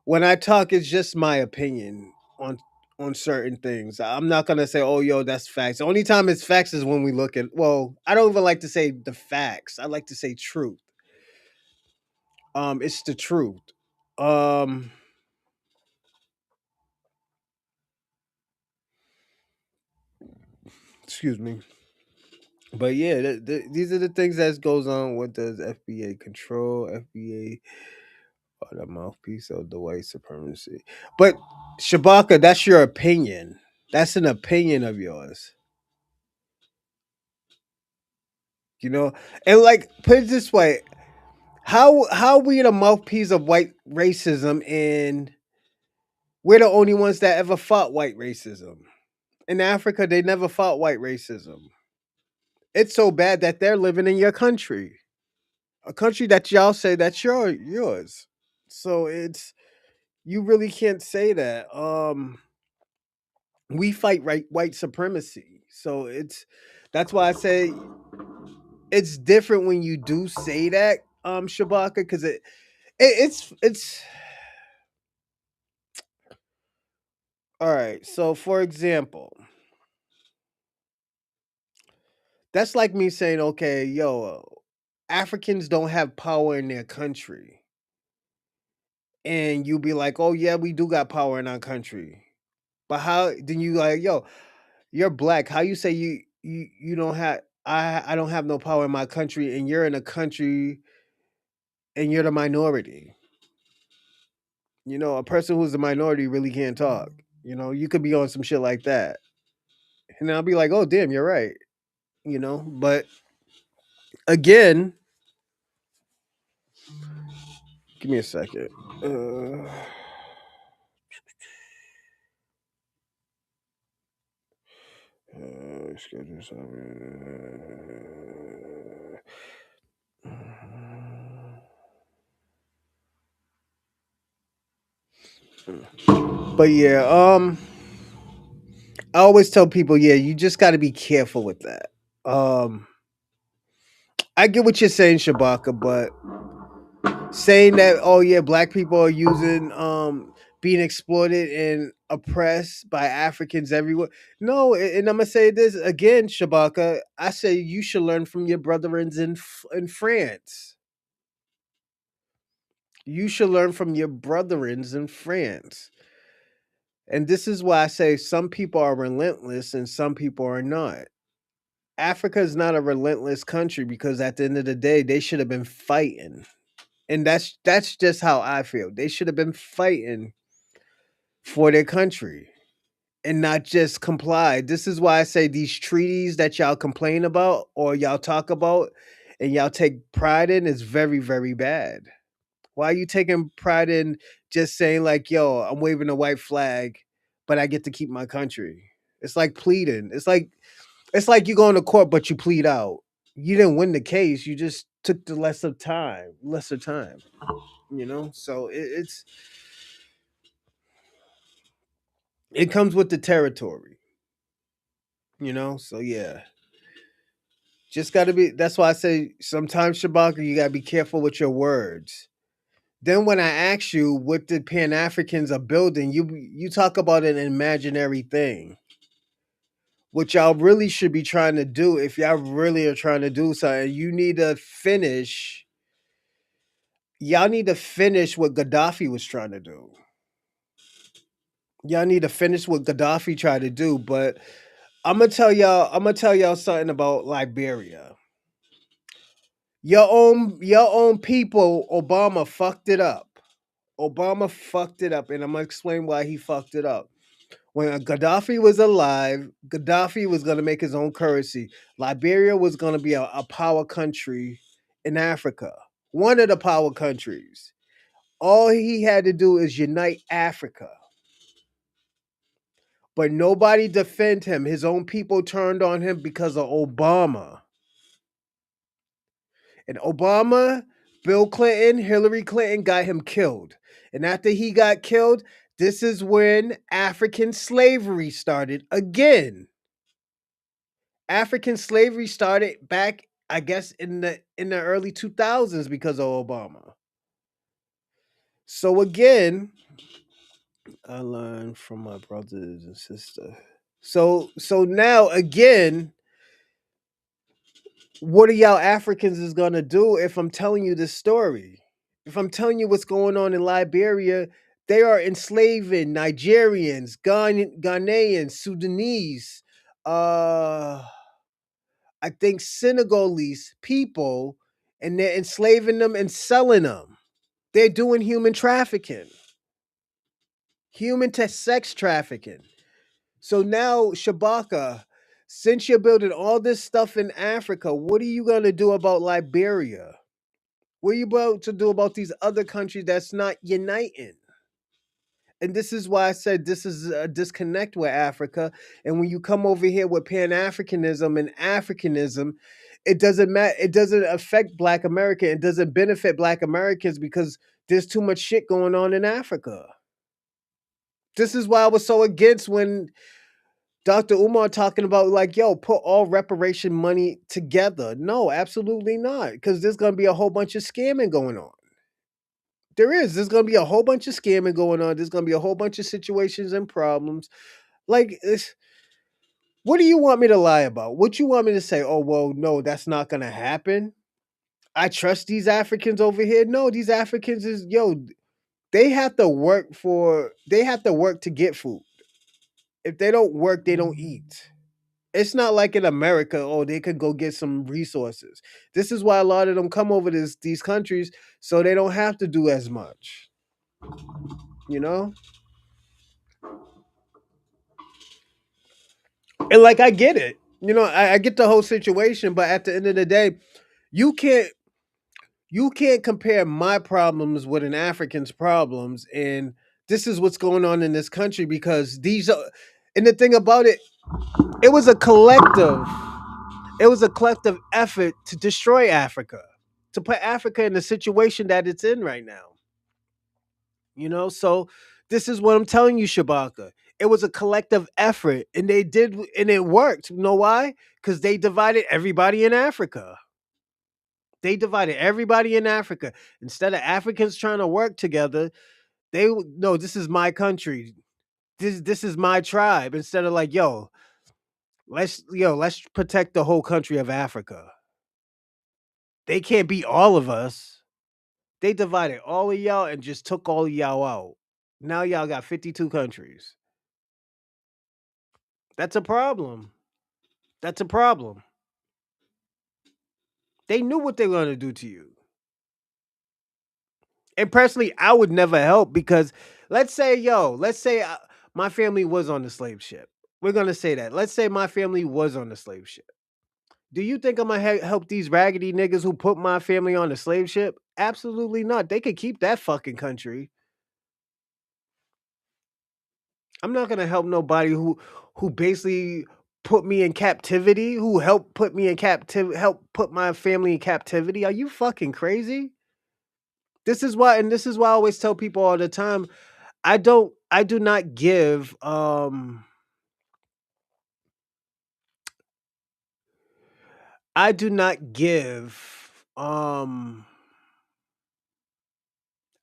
when I talk, it's just my opinion on certain things. I'm not gonna say, oh yo, that's facts. The only time it's facts is when we look at I don't even like to say the facts. I like to say truth. It's the truth. Um Excuse me. But yeah, these are the things that goes on. What does FBA control? FBA are the mouthpiece of the white supremacy. But Shabaka, that's your opinion. That's an opinion of yours. You know, and like put it this way: how we the mouthpiece of white racism, and we're the only ones that ever fought white racism. In Africa, they never fought white racism. It's so bad that they're living in your country, a country that y'all say that's yours. So it's you really can't say that. We fight white supremacy. So that's why I say it's different when you do say that, Shabaka, because it's all right. So for example, that's like me saying, okay, yo, Africans don't have power in their country. And you be like, oh yeah, we do got power in our country. But how then you like, yo, you're black. How you say you don't have I don't have no power in my country and you're in a country and you're the minority. A person who's a minority really can't talk. You could be on some shit like that. And I'll be like, oh damn, you're right. But again, give me a second. Uh, schedule but yeah, I always tell people, yeah, you just got to be careful with that. Um, I get what you're saying, Shabaka, but saying that, oh yeah, black people are using being exploited and oppressed by Africans everywhere. No, and I'm gonna say this again, Shabaka. I say you should learn from your brethrens in France. You should learn from your brethrens in France. And this is why I say some people are relentless and some people are not. Africa is not a relentless country because at the end of the day, they should have been fighting. And that's just how I feel. They should have been fighting for their country and not just comply. This is why I say these treaties that y'all complain about or y'all talk about and y'all take pride in is very, very bad. Why are you taking pride in just saying like, yo, I'm waving a white flag, but I get to keep my country? It's like pleading. It's like you going to court, but you plead out. You didn't win the case. You just took the lesser time. So it comes with the territory. So yeah, just got to be. That's why I say sometimes Shabaka, you got to be careful with your words. Then when I ask you what the Pan Africans are building, you talk about an imaginary thing. What y'all really should be trying to do, if y'all really are trying to do something, y'all need to finish what Gaddafi was trying to do. Y'all need to finish what Gaddafi tried to do. But I'm gonna tell y'all something about Liberia. Your own people, Obama fucked it up. Obama fucked it up, and I'm gonna explain why he fucked it up. When Gaddafi was alive, Gaddafi was gonna make his own currency. Liberia was gonna be a power country in Africa. One of the power countries. All he had to do is unite Africa. But nobody defend him. His own people turned on him because of Obama. And Obama, Bill Clinton, Hillary Clinton got him killed. And after he got killed, this is when African slavery started again. African slavery started back, I guess, in the early 2000s because of Obama. So again, I learned from my brothers and sister. So now again, what are y'all Africans is gonna do if I'm telling you this story? If I'm telling you what's going on in Liberia, they are enslaving Nigerians, Ghanaians, Sudanese, uh, I think Senegalese people, and they're enslaving them and selling them. They're doing human trafficking, human to sex trafficking. So now, Shabaka, since you're building all this stuff in Africa, what are you going to do about Liberia? What are you about to do about these other countries that's not uniting? And this is why I said this is a disconnect with Africa. And when you come over here with Pan Africanism and Africanism, it doesn't matter. It doesn't affect Black America. It doesn't benefit Black Americans because there's too much shit going on in Africa. This is why I was so against when Dr. Umar talking about like, yo, put all reparation money together. No, absolutely not. Because there's gonna be a whole bunch of scamming going on. There is. There's gonna be a whole bunch of scamming going on. There's gonna be a whole bunch of situations and problems. Like, what do you want me to lie about? What you want me to say? Oh, well, no, that's not gonna happen. I trust these Africans over here. No, these Africans is yo. They have to work to get food. If they don't work, they don't eat. It's not like in America, oh, they could go get some resources. This is why a lot of them come over these countries so they don't have to do as much. You know? And like I get it. I get the whole situation, but at the end of the day, you can't you can't compare my problems with an African's problems. And this is what's going on in this country because these are and the thing about it, it was a collective It was a collective effort to destroy Africa, to put Africa in the situation that it's in right now. So this is what I'm telling you, Shabaka. It was a collective effort, and they did, and it worked. You know why? Because they divided everybody in Africa. They divided everybody in Africa. Instead of Africans trying to work together, no, this is my country. This is my tribe. Instead of like, let's protect the whole country of Africa. They can't beat all of us. They divided all of y'all and just took all of y'all out. Now y'all got 52 countries. That's a problem. That's a problem. They knew what they were going to do to you. And personally, I would never help because let's say my family was on the slave ship. We're going to say that. Let's say my family was on the slave ship. Do you think I'm going to help these raggedy niggas who put my family on the slave ship? Absolutely not. They could keep that fucking country. I'm not going to help nobody who basically put me in captivity, who helped put me in captivity, help put my family in captivity. Are you fucking crazy? This is why I always tell people all the time, I do not give I do not give I'm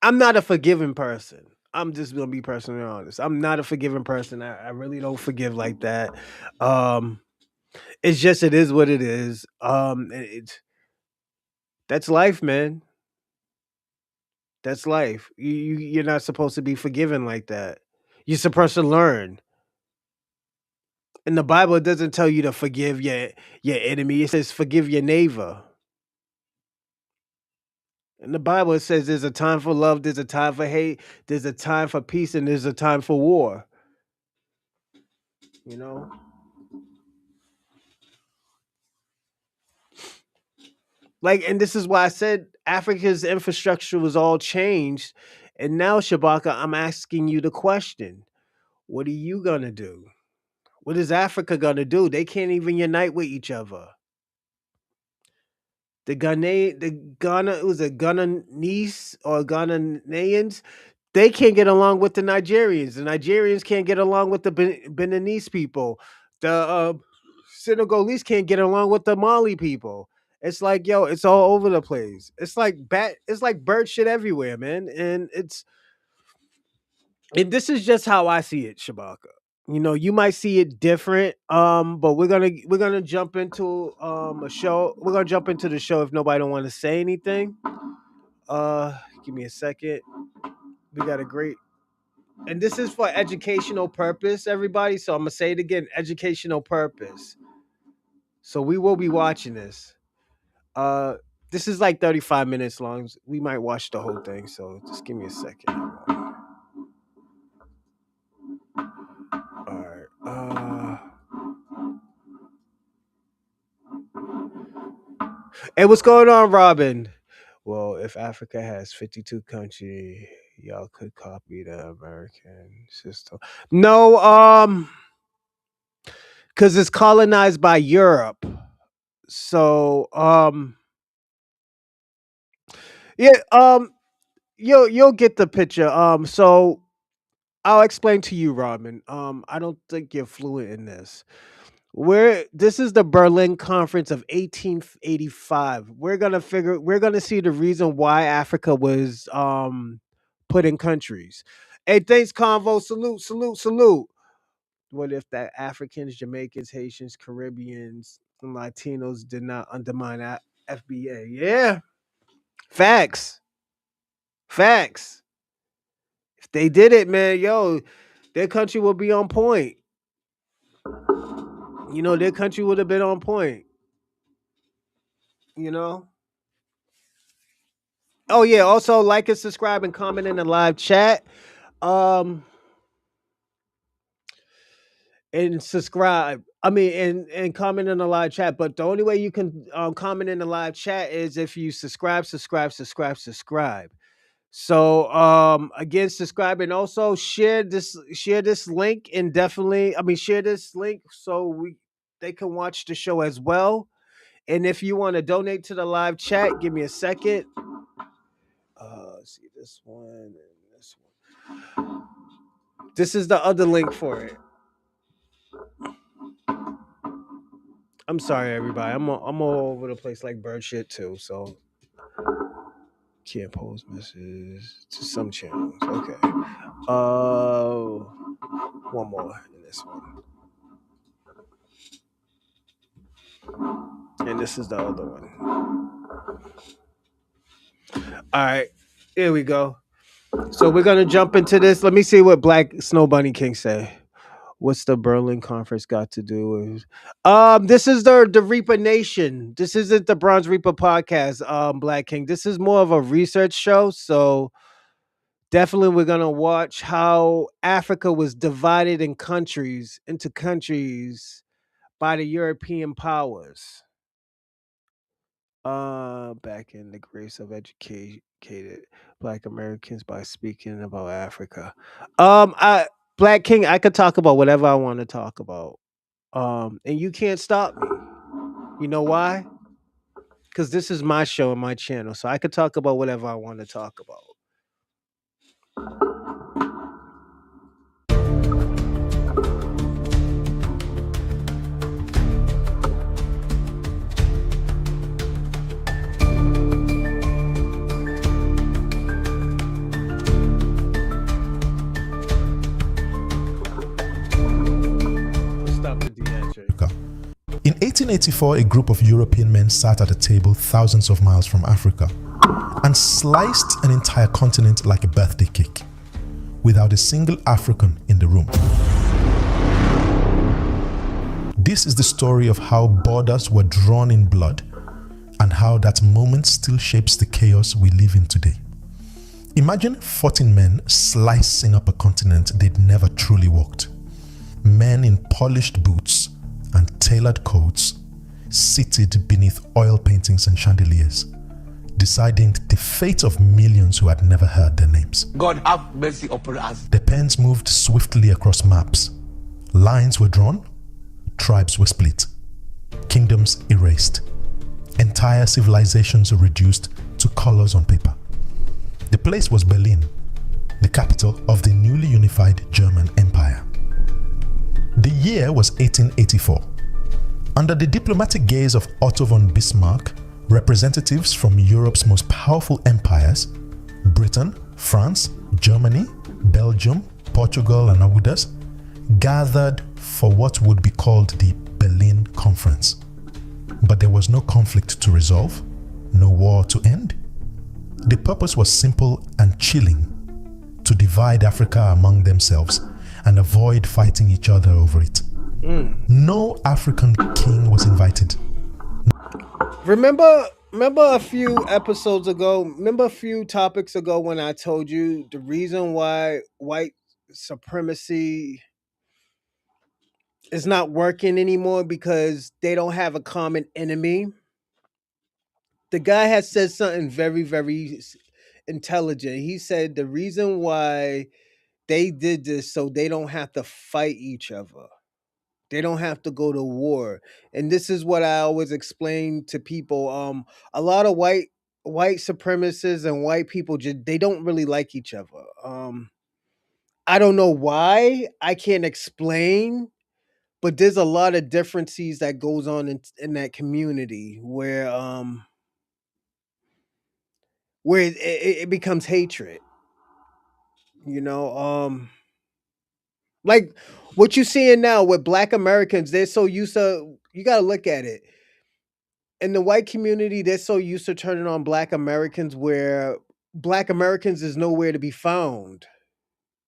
not a forgiving person. I'm just gonna be personally honest. I'm not a forgiving person. I really don't forgive like that. Um it's just it is what it is. That's life, man. That's life. You're not supposed to be forgiven like that. You're supposed to learn. In the Bible, it doesn't tell you to forgive your enemy. It says forgive your neighbor. In the Bible, it says there's a time for love, there's a time for hate, there's a time for peace, and there's a time for war. You know, like, and this is why I said Africa's infrastructure was all changed, and now Shabaka, I'm asking you the question: what are you gonna do? What is Africa gonna do? They can't even unite with each other. The Ghana, it was a Ghananese or Ghanaians. They can't get along with the Nigerians. The Nigerians can't get along with the Beninese people. The Senegalese can't get along with the Mali people. It's like, yo, it's all over the place. It's like bird shit everywhere, man. And this is just how I see it, Shabaka. You know, you might see it different. But we're gonna jump into a show. We're gonna jump into the show if nobody don't want to say anything. Give me a second. We got a great, and this is for educational purpose, everybody. So I'm gonna say it again, educational purpose. So we will be watching this. Uh, this is like 35 minutes long. We might watch the whole thing. So just give me a second. All right. Hey, what's going on, Robin? Well, if Africa has 52 countries, y'all could copy the American system. No, because it's colonized by Europe. So, yeah, you'll get the picture. So I'll explain to you, Robin. I don't think you're fluent in this. This is the Berlin Conference of 1885. We're gonna see the reason why Africa was put in countries. Hey, thanks, Convo. Salute, salute, salute. What if that Africans, Jamaicans, Haitians, Caribbeans, and Latinos did not undermine FBA? Yeah, facts, facts. If they did it, man, yo, their country would be on point. You know, their country would have been on point. You know. Oh yeah, also like and subscribe and comment in the live chat. Um and subscribe. I mean and comment in the live chat. But the only way you can comment in the live chat is if you subscribe. So again, subscribe and also share this link and definitely share this link so they can watch the show as well. And if you want to donate to the live chat, give me a second. See this one and this one. This is the other link for it. I'm sorry, everybody. I'm all over the place like bird shit too. So can't post messages to some channels. Okay. One more in this one, and this is the other one. All right, here we go. So we're gonna jump into this. Let me see what Black Snow Bunny King say. What's the Berlin Conference got to do with? This is the Reaper Nation. This isn't the Bronze Reaper podcast. Black King. This is more of a research show. So definitely, we're gonna watch how Africa was divided into countries by the European powers. Back in the grace of educated Black Americans by speaking about Africa. I Black King, I could talk about whatever I want to talk about. And you can't stop me. You know why? Because this is my show and my channel, so I could talk about whatever I want to talk about. Stop the theatric. In 1884, a group of European men sat at a table thousands of miles from Africa and sliced an entire continent like a birthday cake, without a single African in the room. This is the story of how borders were drawn in blood and how that moment still shapes the chaos we live in today. Imagine 14 men slicing up a continent they'd never truly walked. Men in polished boots and tailored coats, seated beneath oil paintings and chandeliers, deciding the fate of millions who had never heard their names. God have mercy upon us. The pens moved swiftly across maps. Lines were drawn, tribes were split, kingdoms erased, entire civilizations were reduced to colors on paper. The place was Berlin, the capital of the newly unified German Empire. The year was 1884. Under the diplomatic gaze of Otto von Bismarck, representatives from Europe's most powerful empires, Britain, France, Germany, Belgium, Portugal, and others, gathered for what would be called the Berlin Conference. But there was no conflict to resolve, no war to end. The purpose was simple and chilling: to divide Africa among themselves and avoid fighting each other over it. No African king was invited. Remember a few episodes ago, a few topics ago when I told you the reason why white supremacy is not working anymore because they don't have a common enemy. The guy has said something very, very intelligent. He said the reason why they did this so they don't have to fight each other. They don't have to go to war. And this is what I always explain to people. A lot of white supremacists and white people just they don't really like each other. I don't know why. I can't explain, but there's a lot of differences that goes on in that community where it becomes hatred. You know, like what you seeing now with Black Americans, they're so used to. You got to look at it. In the white community, they're so used to turning on Black Americans, where Black Americans is nowhere to be found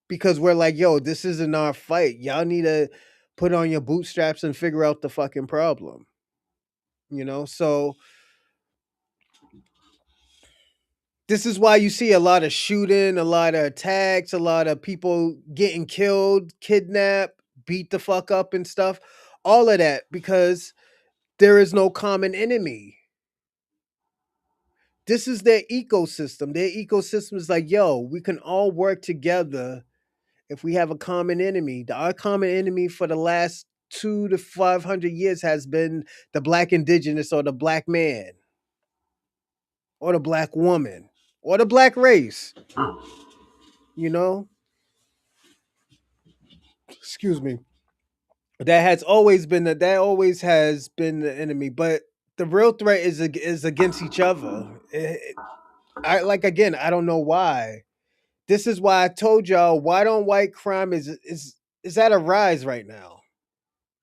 because we're like, yo, this isn't our fight. Y'all need to put on your bootstraps and figure out the fucking problem. You know, so this is why you see a lot of shooting, a lot of attacks, a lot of people getting killed, kidnapped, beat the fuck up and stuff. All of that because there is no common enemy. This is their ecosystem. Their ecosystem is like, yo, we can all work together if we have a common enemy. Our common enemy for the last 200 to 500 years has been the Black indigenous or the Black man or the Black woman or the Black race. You know? excuse me, that has always been that always has been the enemy. But the real threat is against each other. I like again. I don't know why. This is why I told y'all why don't white crime is at a rise right now,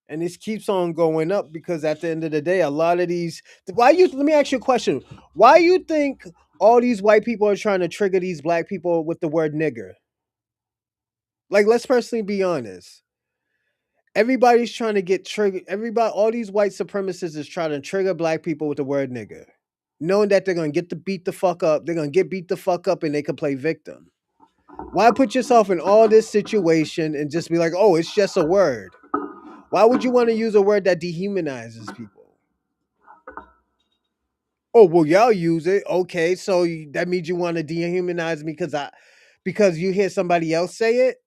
and this keeps on going up because at the end of the day, a lot of these. Why you? Let me ask you a question. Why you think all these white people are trying to trigger these black people with the word nigger? Like, let's personally be honest. Everybody's trying to get triggered. Everybody, all these white supremacists is trying to trigger black people with the word nigger, knowing that they're gonna get to beat the fuck up. They're gonna get beat the fuck up, and they can play victim. Why put yourself in all this situation and just be like, oh, it's just a word? Why would you want to use a word that dehumanizes people? Oh, well, y'all use it. Okay, so that means you want to dehumanize me because you hear somebody else say it.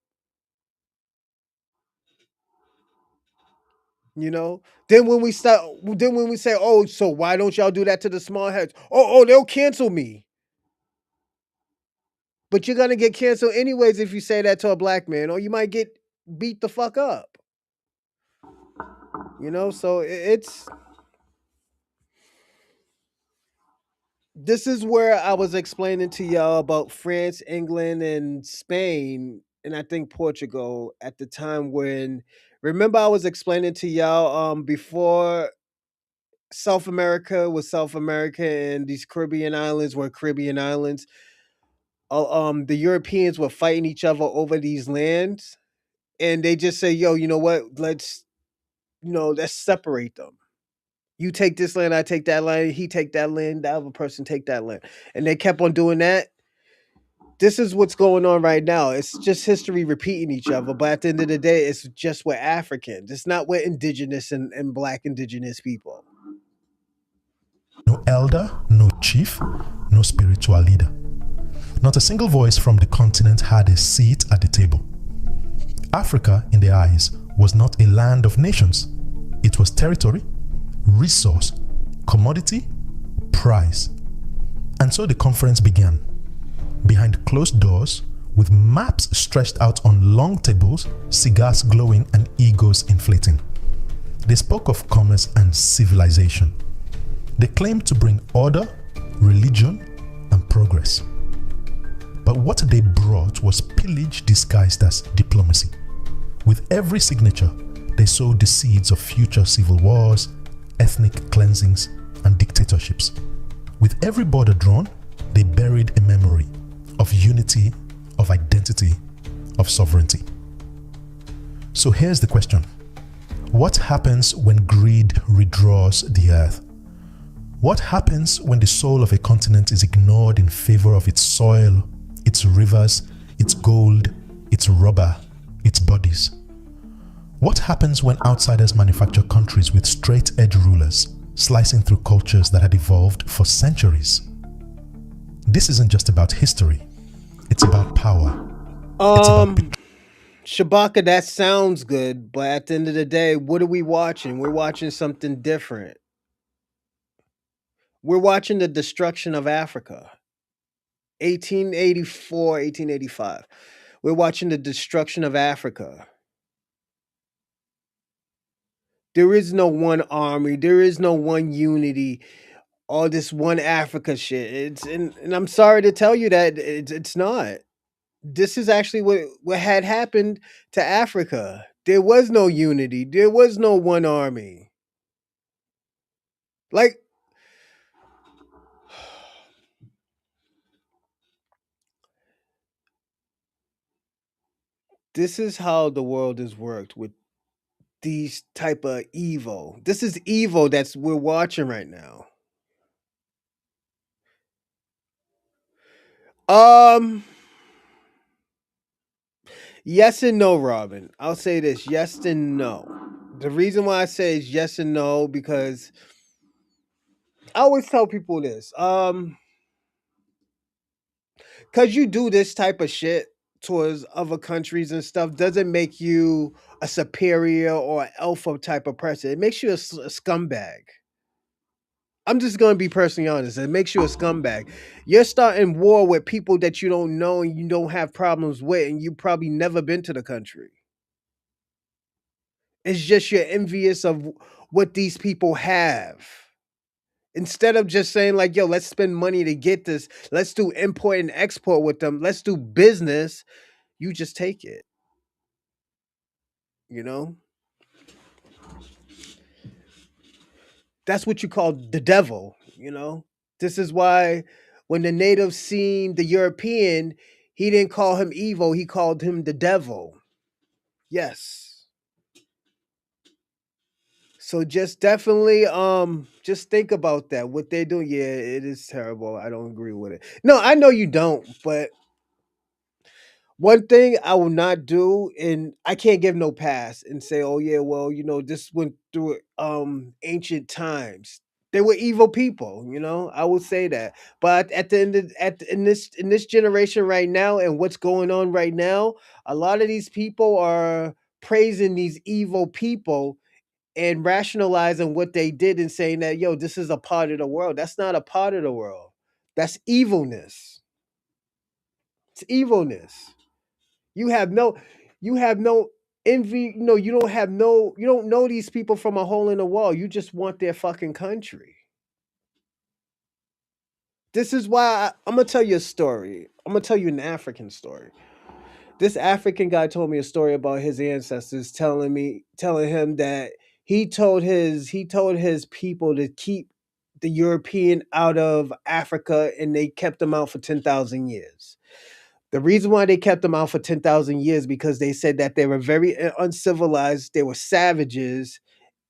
You know. Then when we say, oh, so why don't y'all do that to the small heads? Oh, they'll cancel me. But you're gonna get canceled anyways if you say that to a black man, or you might get beat the fuck up. You know, so it's this is where I was explaining to y'all about France, England, and Spain, and I think Portugal at the time when remember I was explaining to y'all before South America was South America and these Caribbean islands were Caribbean islands. The Europeans were fighting each other over these lands, and they just say, "Yo, you know what? Let's separate them. You take this land, I take that land. He take that land, the other person take that land." And they kept on doing that. This is what's going on right now. It's just history repeating each other. But at the end of the day, it's just with Africans. It's not with indigenous and black indigenous people. No elder, no chief, no spiritual leader. Not a single voice from the continent had a seat at the table. Africa, in their eyes, was not a land of nations. It was territory, resource, commodity, prize. And so the conference began. Behind closed doors, with maps stretched out on long tables, cigars glowing and egos inflating. They spoke of commerce and civilization. They claimed to bring order, religion, and progress. But what they brought was pillage disguised as diplomacy. With every signature, they sowed the seeds of future civil wars, ethnic cleansings, and dictatorships. With every border drawn, they buried a memory of unity, of identity, of sovereignty. So here's the question. What happens when greed redraws the earth? What happens when the soul of a continent is ignored in favor of its soil, its rivers, its gold, its rubber, its bodies? What happens when outsiders manufacture countries with straight-edge rulers, slicing through cultures that had evolved for centuries? This isn't just about history. It's about power. It's about Shabaka, that sounds good, but at the end of the day, what are we watching? We're watching something different. We're watching the destruction of Africa. 1884, 1885. We're watching the destruction of Africa. There is no one army. There is no one unity. All this one Africa shit. And I'm sorry to tell you that it's not. This is actually what had happened to Africa. There was no unity. There was no one army. Like this is how the world has worked with these type of evil. This is evil that's we're watching right now. Um yes and no, Robin. I'll say this, yes and no. The reason why I say is yes and no because I always tell people this. Cuz you do this type of shit towards other countries and stuff doesn't make you a superior or alpha type of person. It makes you a scumbag. I'm just gonna be personally honest. It makes you a scumbag. You're starting war with people that you don't know and you don't have problems with, and you probably never been to the country. It's just you're envious of what these people have. Instead of just saying like, yo, let's spend money to get this, let's do import and export with them, let's do business, you just take it, you know? That's what you call the devil, you know? This is why when the natives seen the European, he didn't call him evil, he called him the devil. Yes. So just definitely just think about that. What they're doing, yeah, it is terrible. I don't agree with it. No, I know you don't, but one thing I will not do, and I can't give no pass and say, "Oh yeah, well, this went through ancient times. They were evil people." I will say that. But at the end, in this generation right now, and what's going on right now, a lot of these people are praising these evil people and rationalizing what they did and saying that, yo, this is a part of the world. That's not a part of the world. That's evilness. It's evilness. You have no you have no envy, you don't know these people from a hole in the wall. You just want their fucking country. This is why I'm gonna tell you a story. I'm gonna tell you an African story. This African guy told me a story about his ancestors telling him that he told his people to keep the European out of Africa, and they kept them out for 10,000 years. The reason why they kept them out for 10,000 years because they said that they were very uncivilized, they were savages,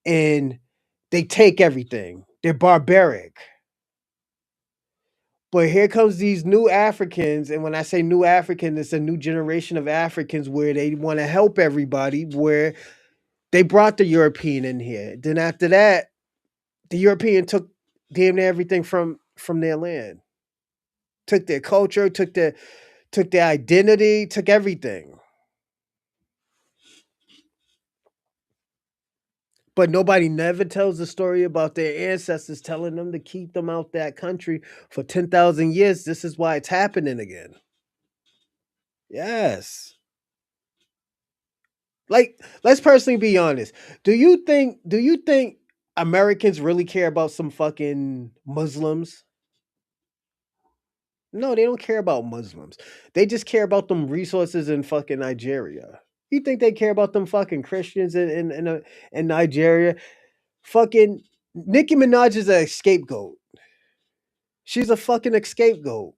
and they take everything. They're barbaric. But here comes these new Africans, and when I say new African, it's a new generation of Africans where they want to help everybody, where they brought the European in here. Then after that, the European took damn near everything from their land. Took their culture, took their identity, took everything. But nobody never tells the story about their ancestors telling them to keep them out that country for 10,000 years. This is why it's happening again. Yes. Like, let's personally be honest. Do you think Americans really care about some fucking Muslims? No, they don't care about Muslims. They just care about them resources in fucking Nigeria. You think they care about them fucking Christians in Nigeria? Fucking Nicki Minaj is a scapegoat. She's a fucking scapegoat.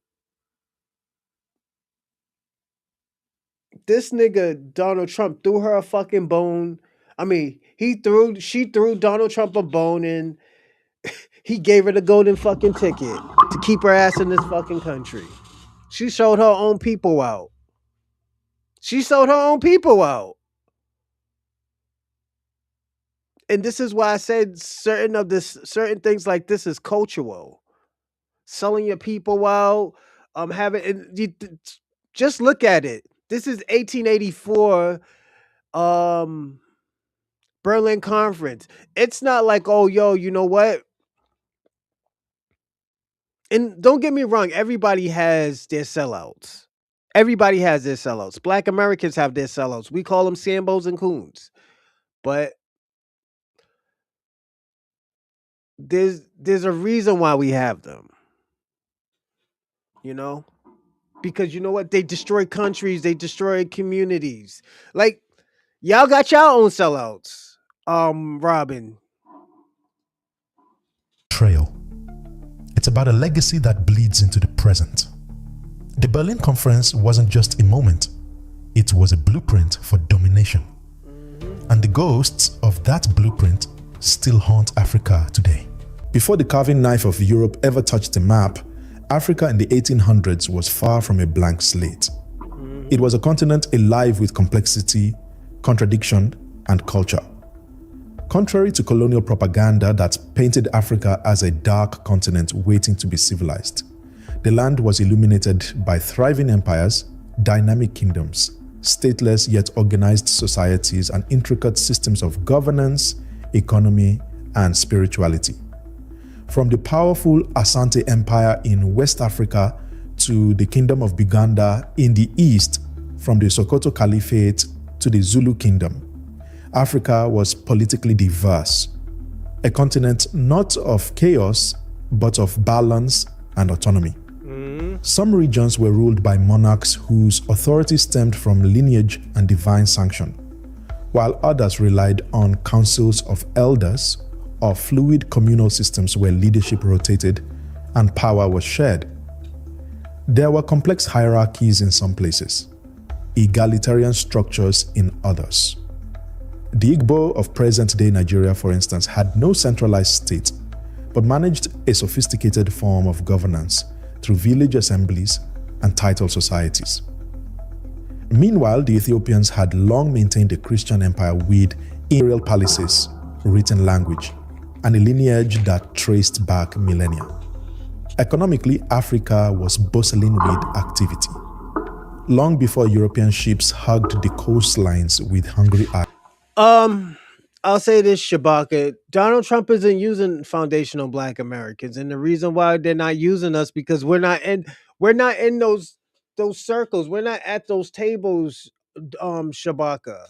This nigga Donald Trump threw her a fucking bone. I mean, she threw Donald Trump a bone, and he gave her the golden fucking ticket to keep her ass in this fucking country. She sold her own people out. She sold her own people out. And this is why I said certain things like this is cultural. Selling your people out, having and just look at it. This is 1884 um Berlin Conference. It's not like, oh yo, you know what? And don't get me wrong, everybody has their sellouts. Everybody has their sellouts. Black Americans have their sellouts. We call them Sambos and Coons. But there's a reason why we have them, you know? Because you know what? They destroy countries, they destroy communities. Like, y'all got y'all own sellouts. Robin. Trail. It's about a legacy that bleeds into the present. The Berlin Conference wasn't just a moment, it was a blueprint for domination. And the ghosts of that blueprint still haunt Africa today. Before the carving knife of Europe ever touched the map, Africa in the 1800s was far from a blank slate. It was a continent alive with complexity, contradiction, and culture. Contrary to colonial propaganda that painted Africa as a dark continent waiting to be civilized, the land was illuminated by thriving empires, dynamic kingdoms, stateless yet organized societies, and intricate systems of governance, economy, and spirituality. From the powerful Asante Empire in West Africa to the Kingdom of Buganda in the east, from the Sokoto Caliphate to the Zulu Kingdom, Africa was politically diverse, a continent not of chaos, but of balance and autonomy. Some regions were ruled by monarchs whose authority stemmed from lineage and divine sanction, while others relied on councils of elders or fluid communal systems where leadership rotated and power was shared. There were complex hierarchies in some places, egalitarian structures in others. The Igbo of present-day Nigeria, for instance, had no centralized state, but managed a sophisticated form of governance through village assemblies and title societies. Meanwhile, the Ethiopians had long maintained a Christian empire with imperial palaces, written language, and a lineage that traced back millennia. Economically, Africa was bustling with activity. Long before European ships hugged the coastlines with hungry eyes. I'll say this, Shabaka. Donald Trump isn't using foundational Black Americans, and the reason why they're not using us because we're not in those circles. We're not at those tables, Shabaka.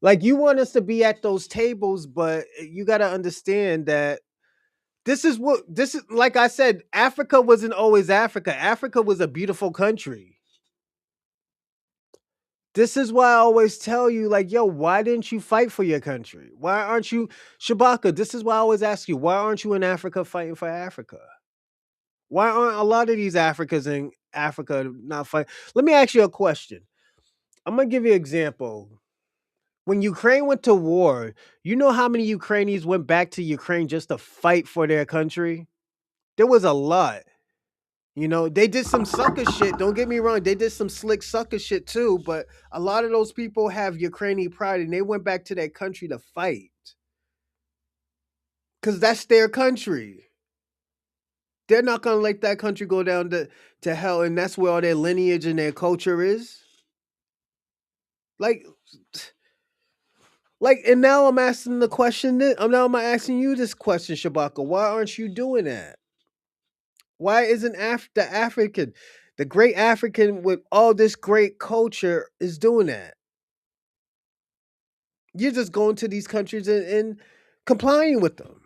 Like you want us to be at those tables, but you got to understand that this is like I said, Africa wasn't always Africa. Africa was a beautiful country. This is why I always tell you, like, yo, why didn't you fight for your country? Why aren't you, Shabaka? This is why I always ask you, why aren't you in Africa fighting for Africa? Why aren't a lot of these Africans in Africa not fighting? Let me ask you a question. I'm going to give you an example. When Ukraine went to war, you know how many Ukrainians went back to Ukraine just to fight for their country? There was a lot. You know, they did some sucker shit. Don't get me wrong. They did some slick sucker shit too. But a lot of those people have Ukrainian pride and they went back to their country to fight. Because that's their country. They're not going to let that country go down to hell. And that's where all their lineage and their culture is. Like, and now I'm asking the question. I'm asking you this question, Shabaka. Why aren't you doing that? Why isn't the great African with all this great culture is doing that? You're just going to these countries and complying with them.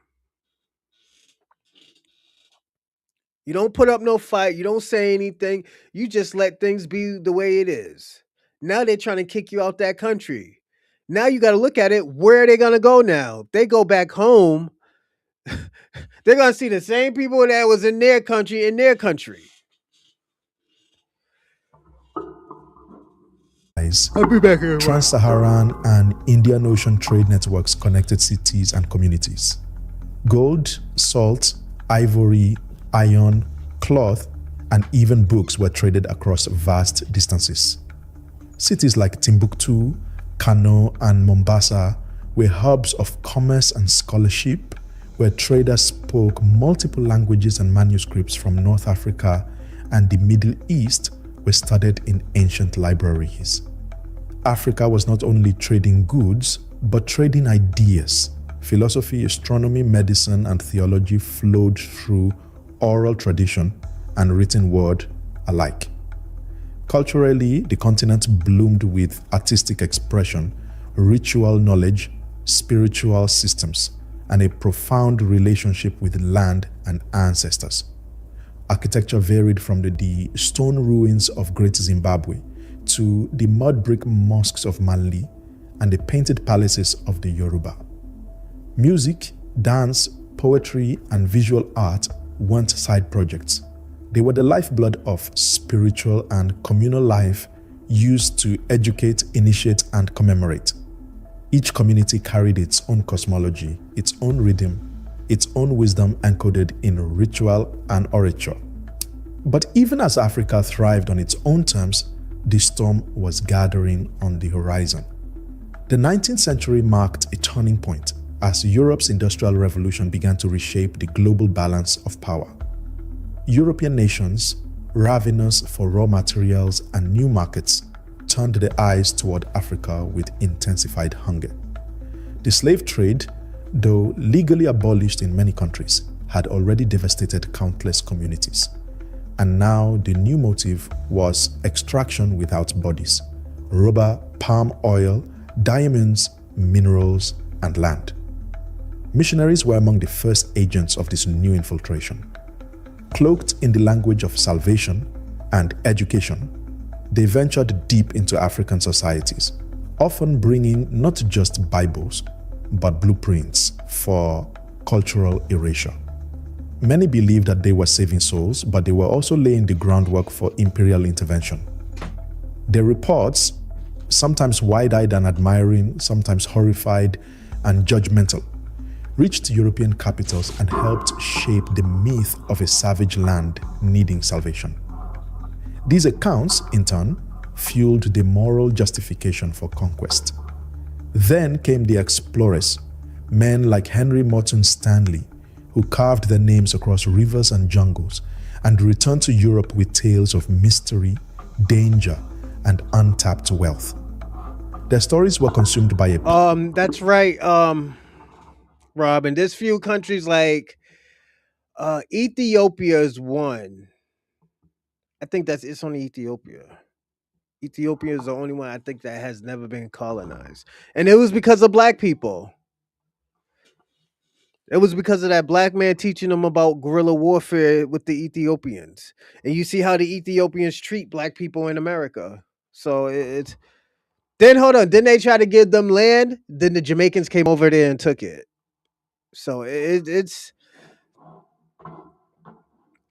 You don't put up no fight. You don't say anything. You just let things be the way it is. Now they're trying to kick you out that country. Now you got to look at it. Where are they going to go now? If they go back home, they're going to see the same people that was in their country. I'll be back here. Trans-Saharan and Indian Ocean trade networks connected cities and communities. Gold, salt, ivory, iron, cloth, and even books were traded across vast distances. Cities like Timbuktu, Kano, and Mombasa were hubs of commerce and scholarship, where traders spoke multiple languages and manuscripts from North Africa and the Middle East were studied in ancient libraries. Africa was not only trading goods, but trading ideas. Philosophy, astronomy, medicine, and theology flowed through oral tradition and written word alike. Culturally, the continent bloomed with artistic expression, ritual knowledge, spiritual systems, and a profound relationship with land and ancestors. Architecture varied from the stone ruins of Great Zimbabwe to the mud brick mosques of Mali and the painted palaces of the Yoruba. Music, dance, poetry, and visual art weren't side projects. They were the lifeblood of spiritual and communal life used to educate, initiate, and commemorate. Each community carried its own cosmology, its own rhythm, its own wisdom encoded in ritual and orature. But even as Africa thrived on its own terms, the storm was gathering on the horizon. The 19th century marked a turning point as Europe's Industrial Revolution began to reshape the global balance of power. European nations, ravenous for raw materials and new markets, turned their eyes toward Africa with intensified hunger. The slave trade, though legally abolished in many countries, had already devastated countless communities. And now the new motive was extraction without bodies. Rubber, palm oil, diamonds, minerals, and land. Missionaries were among the first agents of this new infiltration. Cloaked in the language of salvation and education, they ventured deep into African societies, often bringing not just Bibles, but blueprints for cultural erasure. Many believed that they were saving souls, but they were also laying the groundwork for imperial intervention. Their reports, sometimes wide-eyed and admiring, sometimes horrified and judgmental, reached European capitals and helped shape the myth of a savage land needing salvation. These accounts, in turn, fueled the moral justification for conquest. Then came the explorers, men like Henry Morton Stanley, who carved their names across rivers and jungles and returned to Europe with tales of mystery, danger, and untapped wealth. Their stories were consumed by a That's right, Rob. And there's few countries like Ethiopia is one. I think it's only Ethiopia. Ethiopia is the only one I think that has never been colonized. And it was because of black people. It was because of that black man teaching them about guerrilla warfare with the Ethiopians. And you see how the Ethiopians treat black people in America. So it's then hold on. Then they try to give them land. Then the Jamaicans came over there and took it. So it's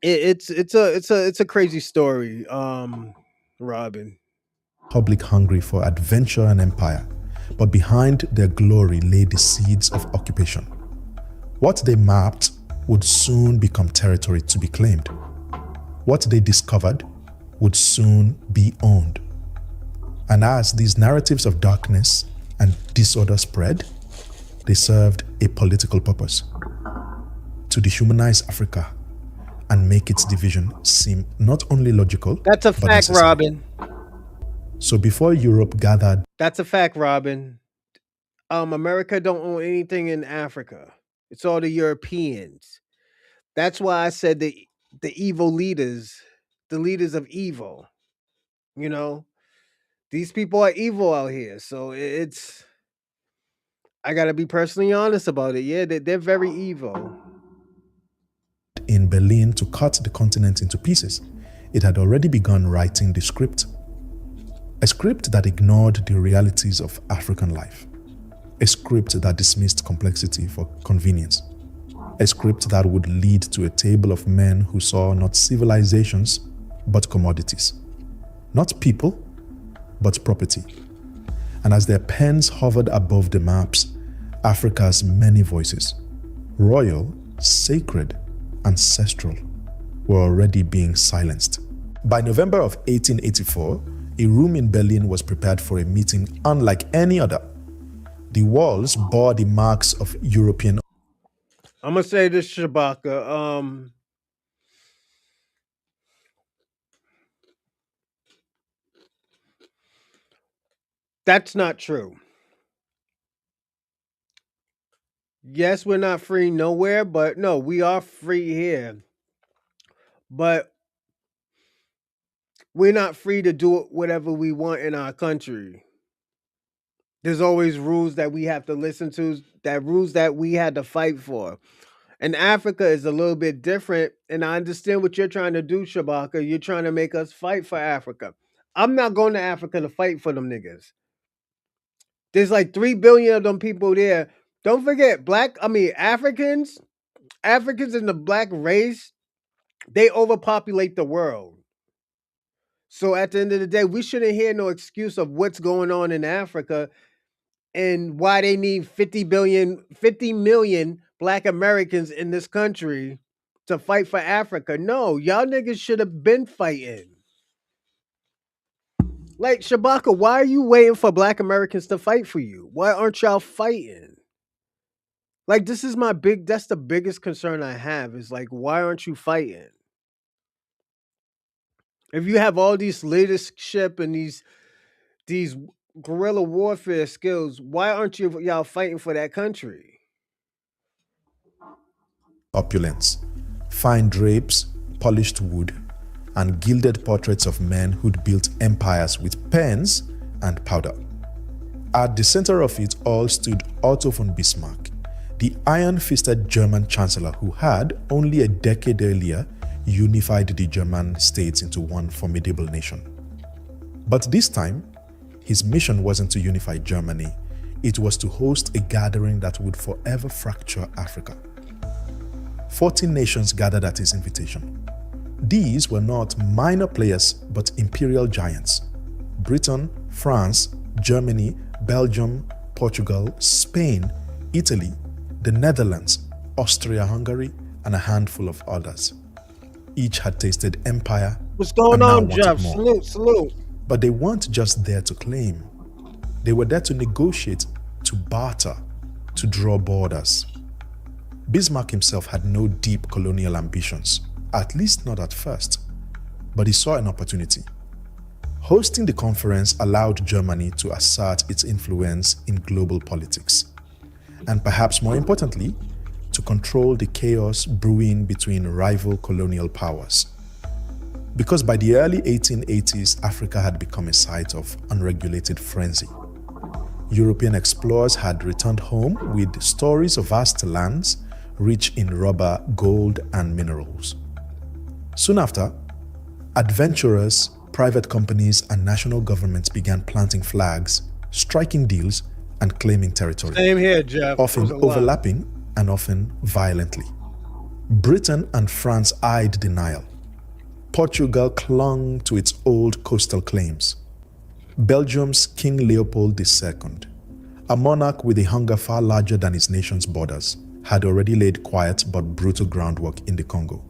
a crazy story, Robin. public hungry for adventure and empire, but behind their glory lay the seeds of occupation. What they mapped would soon become territory to be claimed. What they discovered would soon be owned. And as these narratives of darkness and disorder spread, they served a political purpose: to dehumanize Africa and make its division seem not only logical, That's a but fact, necessary. Robin. So before Europe gathered That's a fact, Robin. America don't own anything in Africa. It's all the Europeans. That's why I said the evil leaders, the leaders of evil. You know, these people are evil out here. So it's I gotta be personally honest about it. Yeah, they're very evil. in Berlin to cut the continent into pieces, it had already begun writing the script. A script that ignored the realities of African life. A script that dismissed complexity for convenience. A script that would lead to a table of men who saw not civilizations, but commodities. Not people, but property. And as their pens hovered above the maps, Africa's many voices, royal, sacred, ancestral, were already being silenced. By November of 1884, a room in Berlin was prepared for a meeting unlike any other. The walls bore the marks of European. I'm gonna say this, Shabaka. That's not true. Yes, we're not free nowhere, but no, we are free here. But we're not free to do whatever we want in our country. There's always rules that we have to listen to, that rules that we had to fight for. And Africa is a little bit different. And I understand what you're trying to do, Shabaka. You're trying to make us fight for Africa. I'm not going to Africa to fight for them niggas. There's like 3 billion of them people there. Don't forget, Africans in the black race, they overpopulate the world. So at the end of the day, we shouldn't hear no excuse of what's going on in Africa and why they need 50 million black Americans in this country to fight for Africa. No, y'all niggas should have been fighting. Like, Shabaka, why are you waiting for black Americans to fight for you? Why aren't y'all fighting? Like, that's the biggest concern I have is like, why aren't you fighting? If you have all these leadership and these guerrilla warfare skills, why aren't y'all fighting for that country? Opulence, fine drapes, polished wood, and gilded portraits of men who'd built empires with pens and powder. At the center of it all stood Otto von Bismarck, the iron-fisted German chancellor who had, only a decade earlier, unified the German states into one formidable nation. But this time, his mission wasn't to unify Germany, it was to host a gathering that would forever fracture Africa. 14 nations gathered at his invitation. These were not minor players, but imperial giants. Britain, France, Germany, Belgium, Portugal, Spain, Italy, the Netherlands, Austria-Hungary, and a handful of others. Each had tasted empire. What's going on, Jeff? Salute, salute. But they weren't just there to claim. They were there to negotiate, to barter, to draw borders. Bismarck himself had no deep colonial ambitions, at least not at first, but he saw an opportunity. Hosting the conference allowed Germany to assert its influence in global politics, and perhaps more importantly, to control the chaos brewing between rival colonial powers. Because by the early 1880s, Africa had become a site of unregulated frenzy. European explorers had returned home with stories of vast lands rich in rubber, gold, and minerals. Soon after, adventurers, private companies, and national governments began planting flags, striking deals, and claiming territory. Same here, Jeff. Often overlapping and often violently. Britain and France eyed the Nile. Portugal clung to its old coastal claims. Belgium's King Leopold II, a monarch with a hunger far larger than his nation's borders, had already laid quiet but brutal groundwork in the Congo.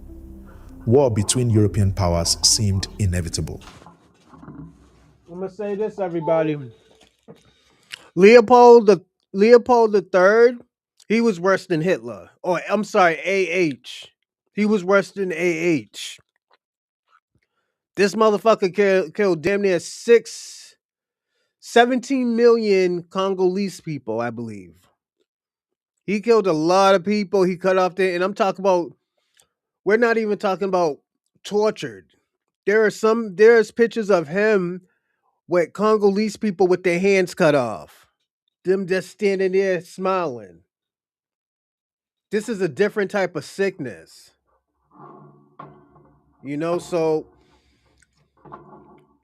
War between European powers seemed inevitable. I'm gonna say this, everybody. Leopold III, he was worse than Hitler. Or I'm sorry, AH. He was worse than AH. This motherfucker killed damn near 17 million Congolese people, I believe. He killed a lot of people. He cut off and I'm talking about, we're not even talking about tortured. There's pictures of him with Congolese people with their hands cut off. Them just standing there smiling. This is a different type of sickness. So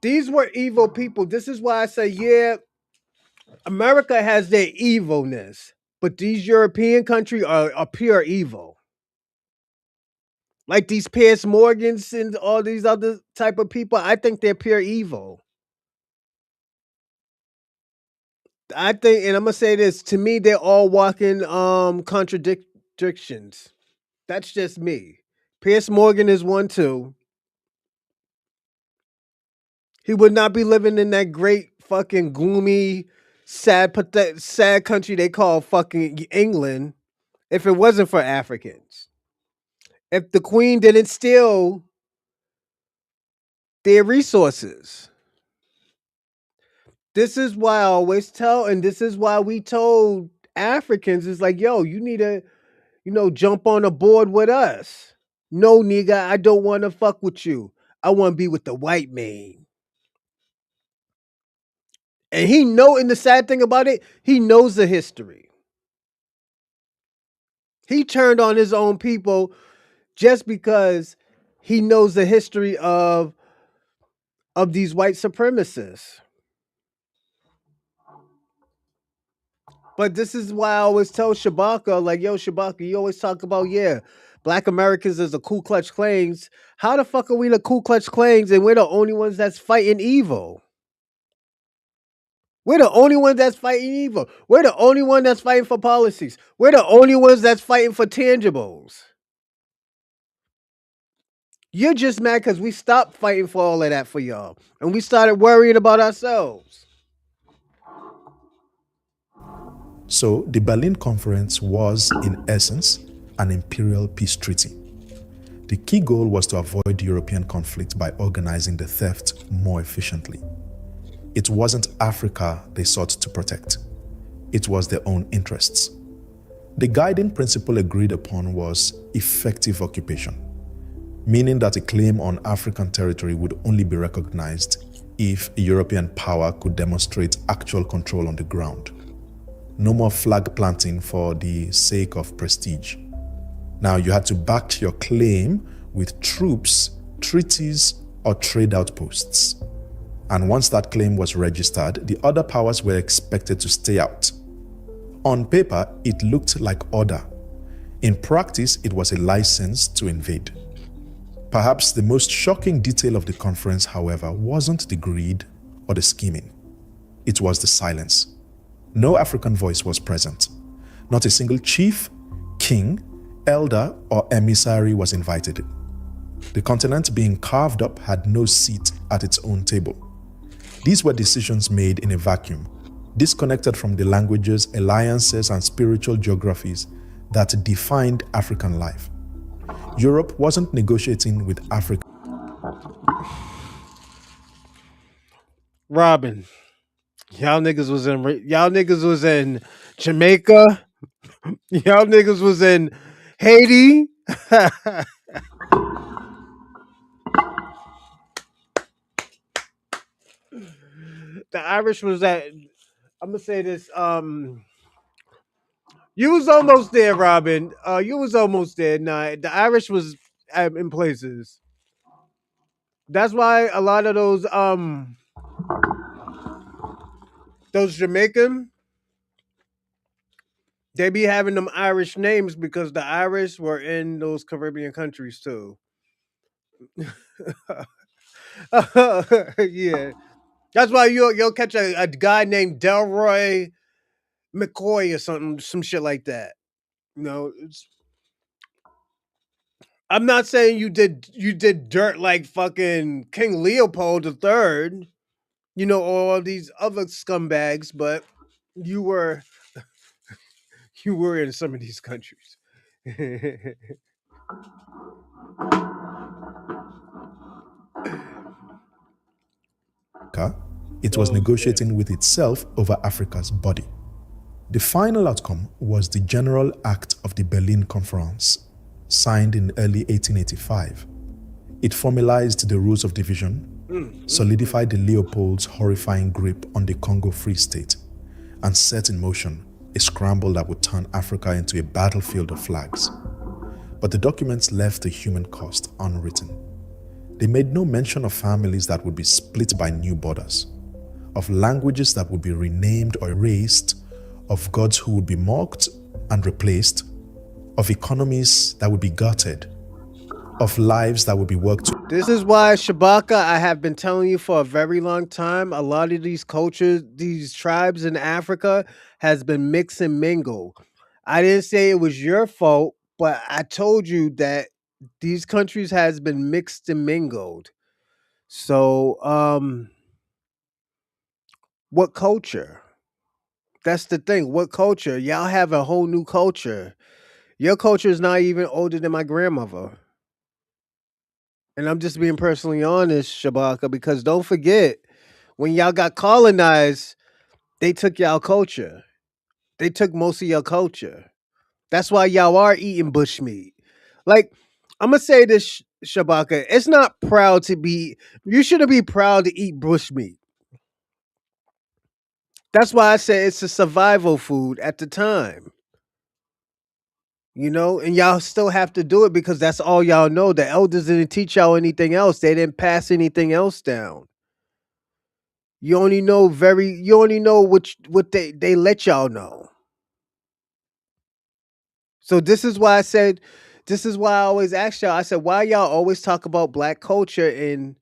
these were evil people. This is why I say, yeah, America has their evilness, but these European countries are pure evil. Like these Piers Morgans and all these other type of people, I think they're pure evil. I think, and I'm gonna say this, to me, they're all walking contradictions. That's just me. Piers Morgan is one too. He would not be living in that great fucking gloomy, sad country they call fucking England if it wasn't for Africans. If the Queen didn't steal their resources. This is why I always tell, and this is why we told Africans, is like, yo, you need to, jump on a board with us. No, nigga, I don't want to fuck with you. I want to be with the white man. And and the sad thing about it, he knows the history. He turned on his own people just because he knows the history of these white supremacists. But this is why I always tell Shabaka, like, yo, Shabaka, you always talk about, Black Americans as the Ku Klux Klans. How the fuck are we the Ku Klux Klans and we're the only ones that's fighting evil? We're the only ones that's fighting evil. We're the only one that's fighting for policies. We're the only ones that's fighting for tangibles. You're just mad because we stopped fighting for all of that for y'all. And we started worrying about ourselves. So the Berlin Conference was, in essence, an imperial peace treaty. The key goal was to avoid European conflict by organizing the theft more efficiently. It wasn't Africa they sought to protect. It was their own interests. The guiding principle agreed upon was effective occupation, meaning that a claim on African territory would only be recognized if a European power could demonstrate actual control on the ground. No more flag planting for the sake of prestige. Now you had to back your claim with troops, treaties, or trade outposts. And once that claim was registered, the other powers were expected to stay out. On paper, it looked like order. In practice, it was a license to invade. Perhaps the most shocking detail of the conference, however, wasn't the greed or the scheming. It was the silence. No African voice was present. Not a single chief, king, elder, or emissary was invited. The continent being carved up had no seat at its own table. These were decisions made in a vacuum, disconnected from the languages, alliances, and spiritual geographies that defined African life. Europe wasn't negotiating with Africa. Robin, y'all niggas was in Jamaica. Y'all niggas was in Haiti. The Irish was at. I'm gonna say this. You was almost there, Robin. You was almost there. Nah, the Irish was in places. That's why a lot of those Jamaican, they be having them Irish names because the Irish were in those Caribbean countries too. Yeah, that's why you'll catch a guy named Delroy McCoy or something, some shit like that. You know, I'm not saying you did dirt like fucking King Leopold III, you know, all these other scumbags, but you were you were in some of these countries. It was negotiating with itself over Africa's body. The final outcome was the General Act of the Berlin Conference, signed in early 1885. It formalized the rules of division, solidified the Leopold's horrifying grip on the Congo Free State, and set in motion a scramble that would turn Africa into a battlefield of flags. But the documents left the human cost unwritten. They made no mention of families that would be split by new borders, of languages that would be renamed or erased, of gods who would be mocked and replaced, of economies that would be gutted, of lives that would be worked to. This is why, Shabaka, I have been telling you for a very long time, a lot of these cultures, these tribes in Africa has been mix and mingle. I didn't say it was your fault, but I told you that these countries has been mixed and mingled. So, what culture? That's the thing. What culture? Y'all have a whole new culture. Your culture is not even older than my grandmother. And I'm just being personally honest, Shabaka, because don't forget, when y'all got colonized, they took y'all culture. They took most of your culture. That's why y'all are eating bushmeat. Like, I'm gonna say this, Shabaka. It's not proud to be. You shouldn't be proud to eat bushmeat. That's why I say it's a survival food at the time. You know, and y'all still have to do it because that's all y'all know. The elders didn't teach y'all anything else. They didn't pass anything else down. You only know what they let y'all know. So this is why I always ask y'all, I said, why y'all always talk about black culture and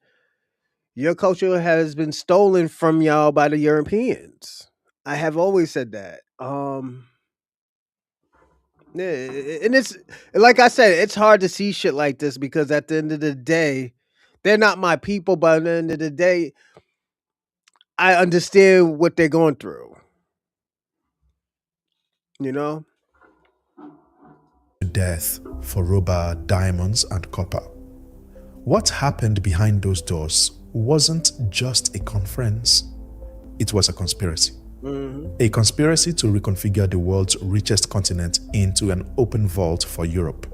your culture has been stolen from y'all by the Europeans. I have always said that. Yeah, and it's like I said, it's hard to see shit like this because at the end of the day, they're not my people, but at the end of the day, I understand what they're going through. You know? Death for rubber, diamonds, and copper. What happened behind those doors wasn't just a conference, it was a conspiracy. A conspiracy to reconfigure the world's richest continent into an open vault for Europe.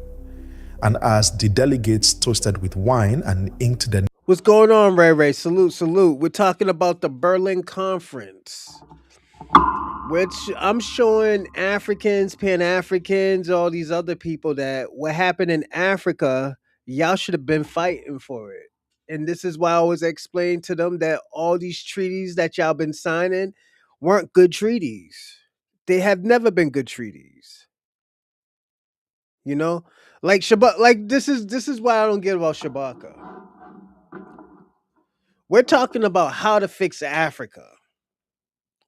And as the delegates toasted with wine and inked their What's going on, Ray Ray? Salute, salute. We're talking about the Berlin Conference, which I'm showing Africans, Pan Africans, all these other people that what happened in Africa, y'all should have been fighting for it. And this is why I always explain to them that all these treaties that y'all been signing weren't good treaties. They have never been good treaties. You know, like Shabak. Like this is why I don't get about Shabaka. We're talking about how to fix Africa.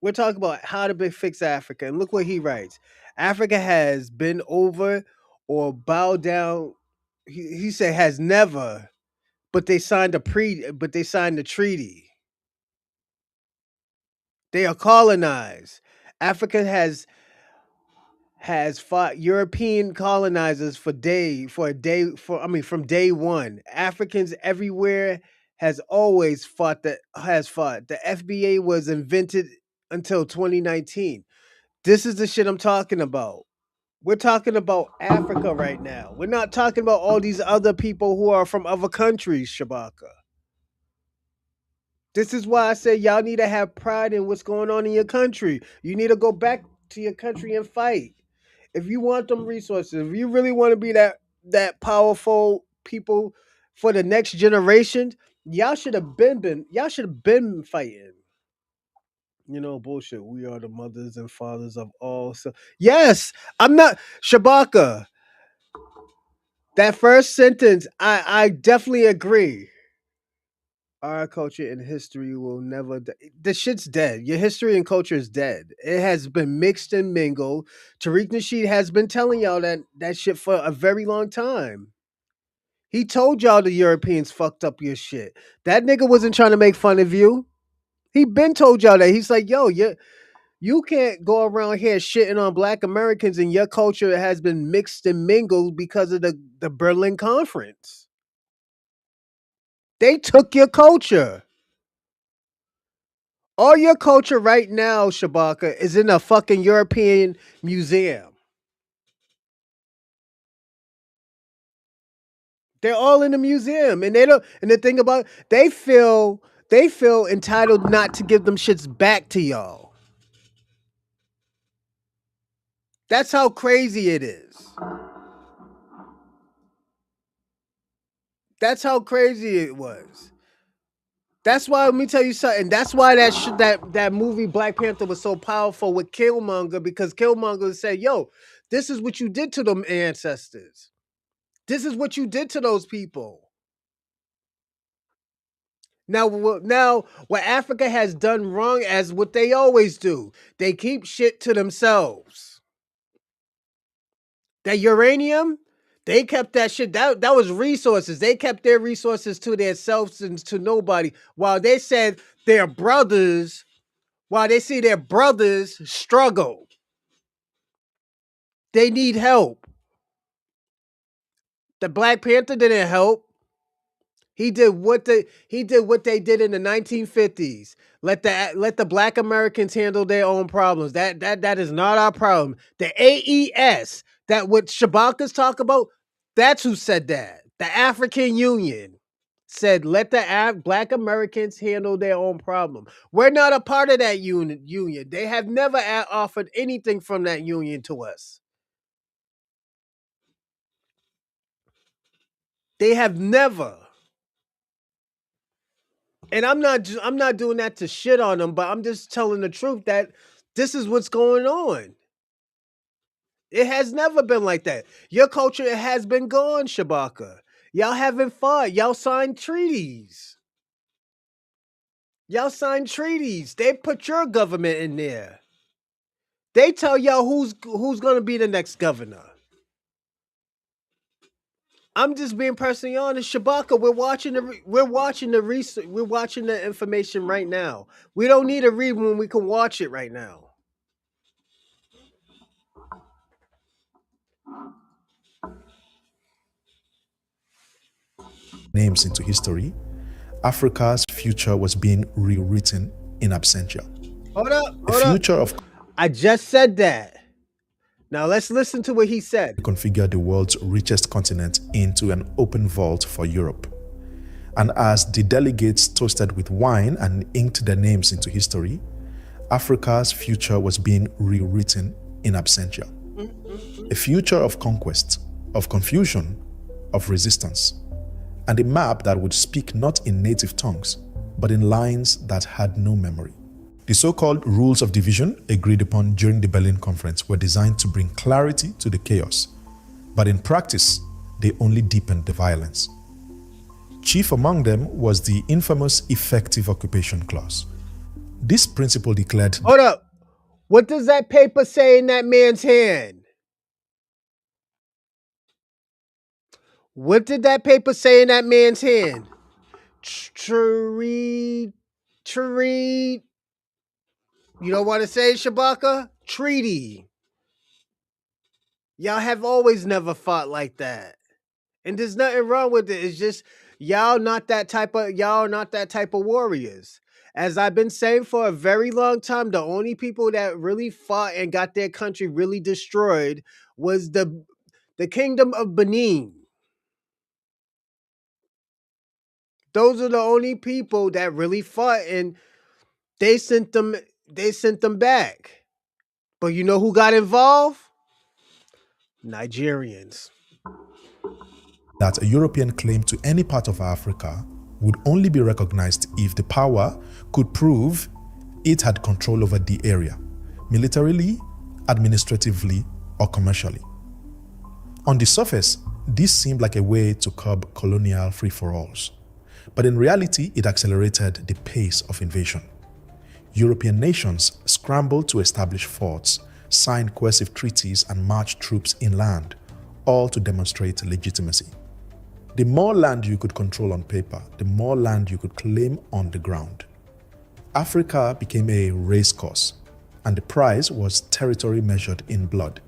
We're talking about how to fix Africa. And look what he writes. Africa has been over or bowed down. He said has never, but they signed the treaty. They are colonized. Africa has fought European colonizers from day one. Africans everywhere has fought. The FBA was invented until 2019. This is the shit I'm talking about. We're talking about Africa right now. We're not talking about all these other people who are from other countries, Shabaka. This is why I say y'all need to have pride in what's going on in your country. You need to go back to your country and fight. If you want them resources, if you really want to be that powerful people for the next generation, y'all should have been fighting. Bullshit. We are the mothers and fathers of all. So yes, I'm not Shabaka. That first sentence, I definitely agree. Our culture and history will never. The shit's dead. Your history and culture is dead. It has been mixed and mingled. Tariq Nasheed has been telling y'all that shit for a very long time. He told y'all the Europeans fucked up your shit. That nigga wasn't trying to make fun of you. He been told y'all that. He's like, yo, you can't go around here shitting on black Americans and your culture has been mixed and mingled because of the Berlin Conference. They took your culture. All your culture right now, Shabaka, is in a fucking European museum. They're all in the museum, and they don't. And the thing about they feel entitled not to give them shits back to y'all. That's how crazy it is. That's how crazy it was. That's why let me tell you something. That's why that movie Black Panther was so powerful with Killmonger because Killmonger said, "Yo, this is what you did to them ancestors. This is what you did to those people." Now, what Africa has done wrong, as what they always do, they keep shit to themselves. That uranium, they kept that shit. That was resources. They kept their resources to themselves and to nobody. While they said their brothers, while they see their brothers struggle, they need help. The Black Panther didn't help. He did what they did in the 1950s. Let the black Americans handle their own problems. That is not our problem. The AES, that what Shabaka's talk about, that's who said that. The African Union said let the black Americans handle their own problem. We're not a part of that union. They have never offered anything from that union to us. They have never. And I'm not doing that to shit on them, but I'm just telling the truth that this is what's going on. It has never been like that. Your culture has been gone, Shabaka. Y'all haven't fought. Y'all signed treaties. Y'all signed treaties. They put your government in there. They tell y'all who's gonna be the next governor. I'm just being personally honest, Shabaka. We're watching the information right now. We don't need to read when we can watch it right now. Names into history, Africa's future was being rewritten in absentia. Hold up, The hold up. future of I just said that. Now let's listen to what he said. configured the world's richest continent into an open vault for Europe. And as the delegates toasted with wine and inked their names into history, Africa's future was being rewritten in absentia. A future of conquest, of confusion, of resistance, and a map that would speak not in native tongues, but in lines that had no memory. The so-called rules of division agreed upon during the Berlin Conference were designed to bring clarity to the chaos, but in practice, they only deepened the violence. Chief among them was the infamous effective occupation clause. This principle declared... Hold up. What does that paper say in that man's hand? What did that paper say in that man's hand? Treaty. You don't want to say it, Shabaka? Treaty. Y'all have always never fought like that. And there's nothing wrong with it. It's just y'all are not that type of warriors. As I've been saying for a very long time, the only people that really fought and got their country really destroyed was the kingdom of Benin. Those are the only people that really fought, and they sent them back. But you know who got involved? Nigerians. that a European claim to any part of Africa would only be recognized if the power could prove it had control over the area, militarily, administratively, or commercially. On the surface, this seemed like a way to curb colonial free-for-alls, but in reality, it accelerated the pace of invasion. European nations scrambled to establish forts, sign coercive treaties, and march troops inland, all to demonstrate legitimacy. The more land you could control on paper, the more land you could claim on the ground. Africa became a racecourse, and the prize was territory measured in blood.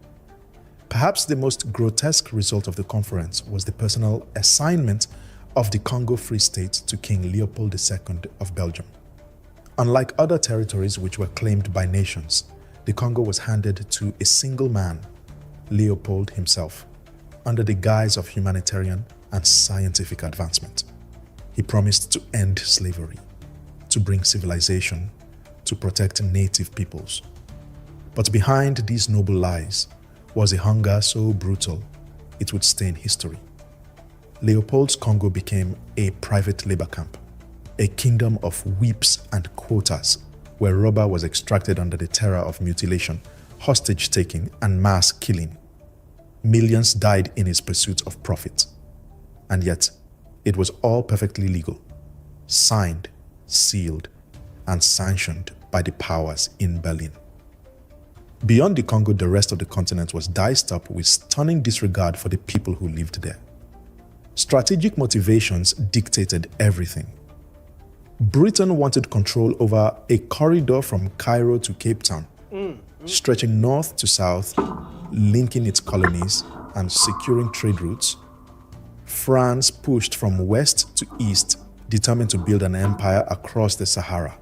Perhaps the most grotesque result of the conference was the personal assignment of the Congo Free State to King Leopold II of Belgium. Unlike other territories which were claimed by nations, the Congo was handed to a single man, Leopold himself, under the guise of humanitarian and scientific advancement. He promised to end slavery, to bring civilization, to protect native peoples. But behind these noble lies was a hunger so brutal it would stain history. Leopold's Congo became a private labor camp, a kingdom of whips and quotas where rubber was extracted under the terror of mutilation, hostage-taking, and mass killing. Millions died in his pursuit of profit. And yet, it was all perfectly legal, signed, sealed, and sanctioned by the powers in Berlin. Beyond the Congo, the rest of the continent was diced up with stunning disregard for the people who lived there. Strategic motivations dictated everything. Britain wanted control over a corridor from Cairo to Cape Town, stretching north to south, linking its colonies and securing trade routes. France pushed from west to east, determined to build an empire across the Sahara.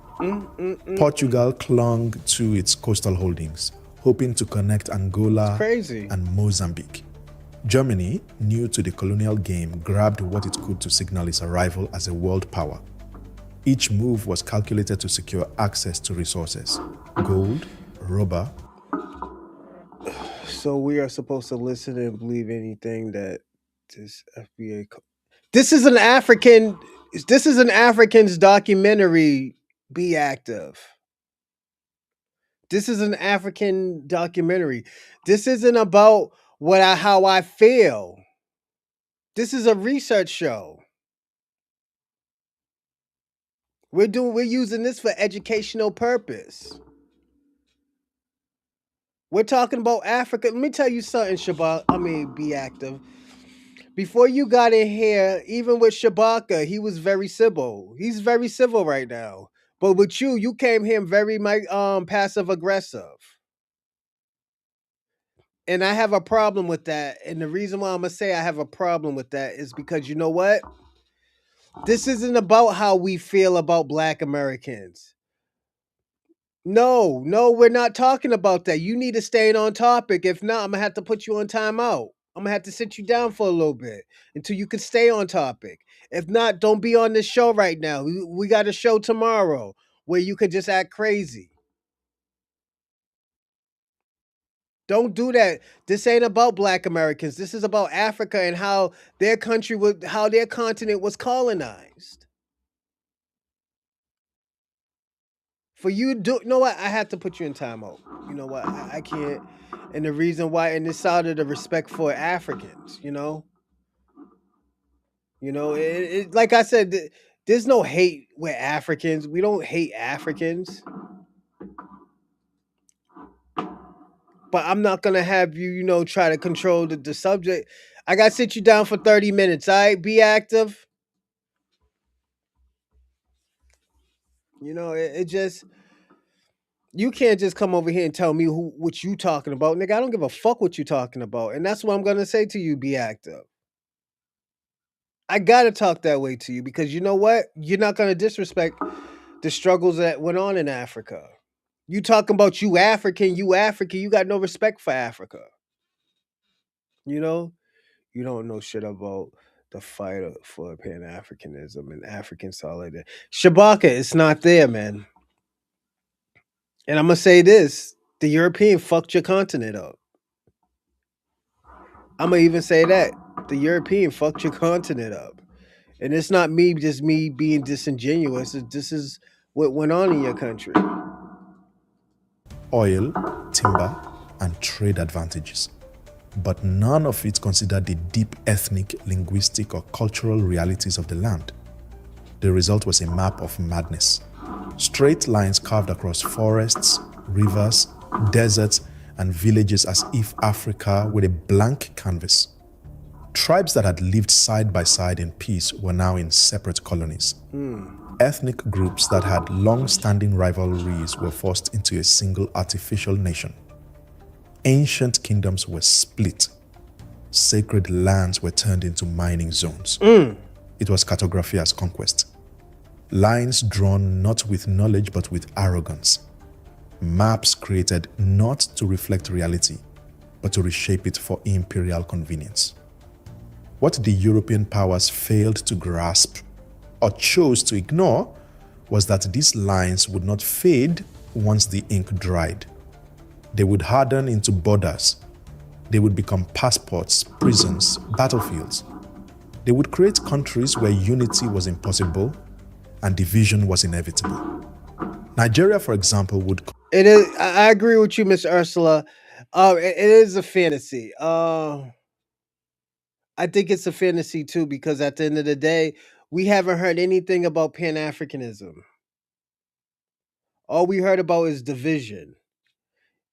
Portugal clung to its coastal holdings, hoping to connect Angola and Mozambique. Germany, new to the colonial game, grabbed what it could to signal its arrival as a world power. Each move was calculated to secure access to resources: gold, rubber. So we are supposed to listen and believe anything that this FBA. This is an African. This is an African's documentary. Be active. This is an African documentary. This isn't about how I feel. This is a research show. We're using this for educational purpose. We're talking about Africa. Let me tell you something, Be Active. Before you got in here, even with Shabaka, he was very civil. He's very civil right now. But with you came here very passive aggressive. And I have a problem with that. And the reason why I'm going to say I have a problem with that is because you know what? This isn't about how we feel about Black Americans. No, we're not talking about that. You need to stay on topic. If not, I'm going to have to put you on timeout. I'm gonna have to sit you down for a little bit until you can stay on topic. If not, don't be on this show right now. We got a show tomorrow where you could just act crazy. Don't do that. This ain't about black Americans. This is about Africa and how how their continent was colonized. For you do you know what? I have to put you in timeout. You know what? I can't. And the reason why, and it's out of the respect for Africans, like I said, there's no hate with Africans. We don't hate Africans. But I'm not gonna have you, try to control the subject. I gotta sit you down for 30 minutes. All right, be active. It just you can't just come over here and tell me what you talking about, nigga. I don't give a fuck what you talking about, and that's what I'm gonna say to you. Be active. I gotta talk that way to you because you know what? You're not gonna disrespect the struggles that went on in Africa. You talking about you African, you African. You got no respect for Africa. You know, you don't know shit about the fight for Pan Africanism and African solidarity. Shabaka, it's not there, man. And I'm gonna say this: the European fucked your continent up. I'm gonna even say that the European fucked your continent up, and it's not just me being disingenuous. This is what went on in your country. Oil, timber, and trade advantages. But none of it considered the deep ethnic, linguistic, or cultural realities of the land. The result was a map of madness. Straight lines carved across forests, rivers, deserts, and villages as if Africa were a blank canvas. Tribes that had lived side by side in peace were now in separate colonies. Ethnic groups that had long-standing rivalries were forced into a single artificial nation. Ancient kingdoms were split. Sacred lands were turned into mining zones. It was cartography as conquest. Lines drawn not with knowledge but with arrogance. Maps created not to reflect reality, but to reshape it for imperial convenience. What the European powers failed to grasp or chose to ignore was that these lines would not fade once the ink dried. They would harden into borders. They would become passports, prisons, battlefields. They would create countries where unity was impossible and division was inevitable. Nigeria, for example, would... It is. I agree with you, Miss Ursula. It is a fantasy. I think it's a fantasy too because at the end of the day, we haven't heard anything about Pan Africanism. All we heard about is division.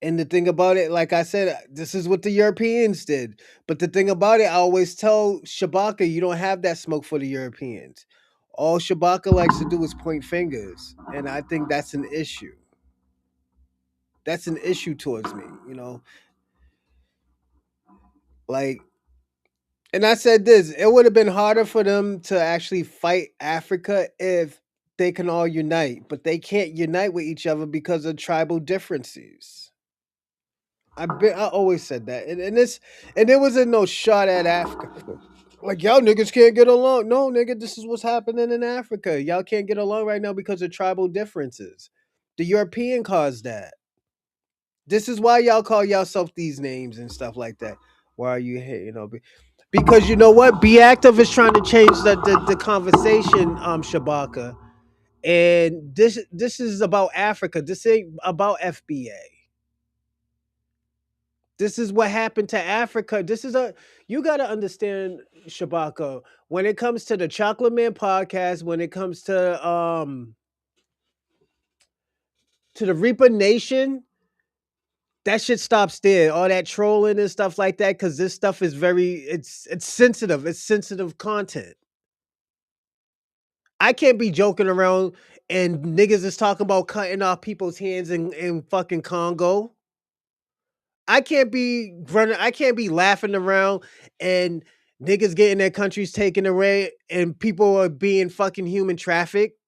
And the thing about it, like I said, this is what the Europeans did. But the thing about it, I always tell Shabaka, you don't have that smoke for the Europeans. All Shabaka likes to do is point fingers. And I think that's an issue. That's an issue towards me. Like, and I said this, it would have been harder for them to actually fight Africa if they can all unite. But they can't unite with each other because of tribal differences. I always said that, and there wasn't no shot at Africa. Like y'all niggas can't get along. No, nigga, this is what's happening in Africa. Y'all can't get along right now because of tribal differences. The European caused that. This is why y'all call yourself these names and stuff like that. Why are you here? Because you know what? Be Active is trying to change the conversation, Shabaka, and this is about Africa. This ain't about FBA. This is what happened to Africa. You got to understand, Shabaka, when it comes to the Chocolate Man podcast, when it comes to the Reaper Nation, that shit stops there. All that trolling and stuff like that, because this stuff is it's sensitive. It's sensitive content. I can't be joking around and niggas is talking about cutting off people's hands in fucking Congo. I can't be laughing around and niggas getting their countries taken away and people are being fucking human trafficked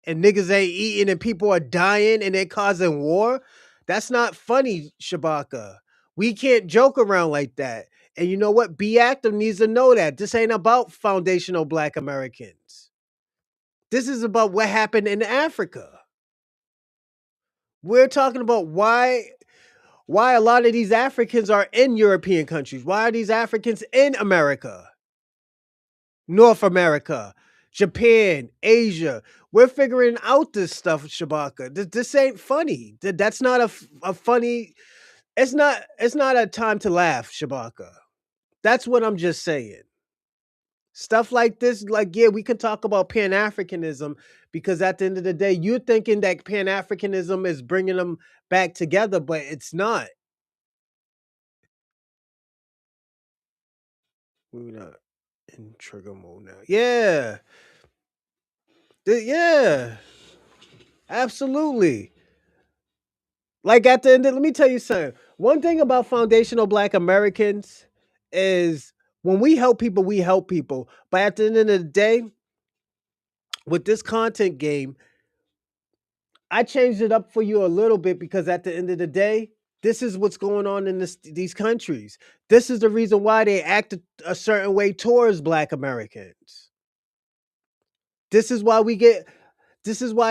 and niggas ain't eating and people are dying and they're causing war. That's not funny, Shabaka. We can't joke around like that. And you know what? Be Active needs to know that. This ain't about foundational Black Americans. This is about what happened in Africa. We're talking about why a lot of these Africans are in European countries. Why are these Africans in America? North America, Japan, Asia. We're figuring out this stuff, Shabaka. This ain't funny. That's not a funny. It's not a time to laugh, Shabaka. That's what I'm just saying. Stuff like this, like, yeah, we can talk about Pan-Africanism because at the end of the day, you're thinking that Pan-Africanism is bringing them back together, but it's not. We're not in trigger mode now. Yeah. Yeah. Absolutely. Like at the end, let me tell you something. One thing about foundational Black Americans is when we help people, we help people. But at the end of the day, with this content game, I changed it up for you a little bit because at the end of the day, this is what's going on in these countries. This is the reason why they act a certain way towards Black Americans. This is why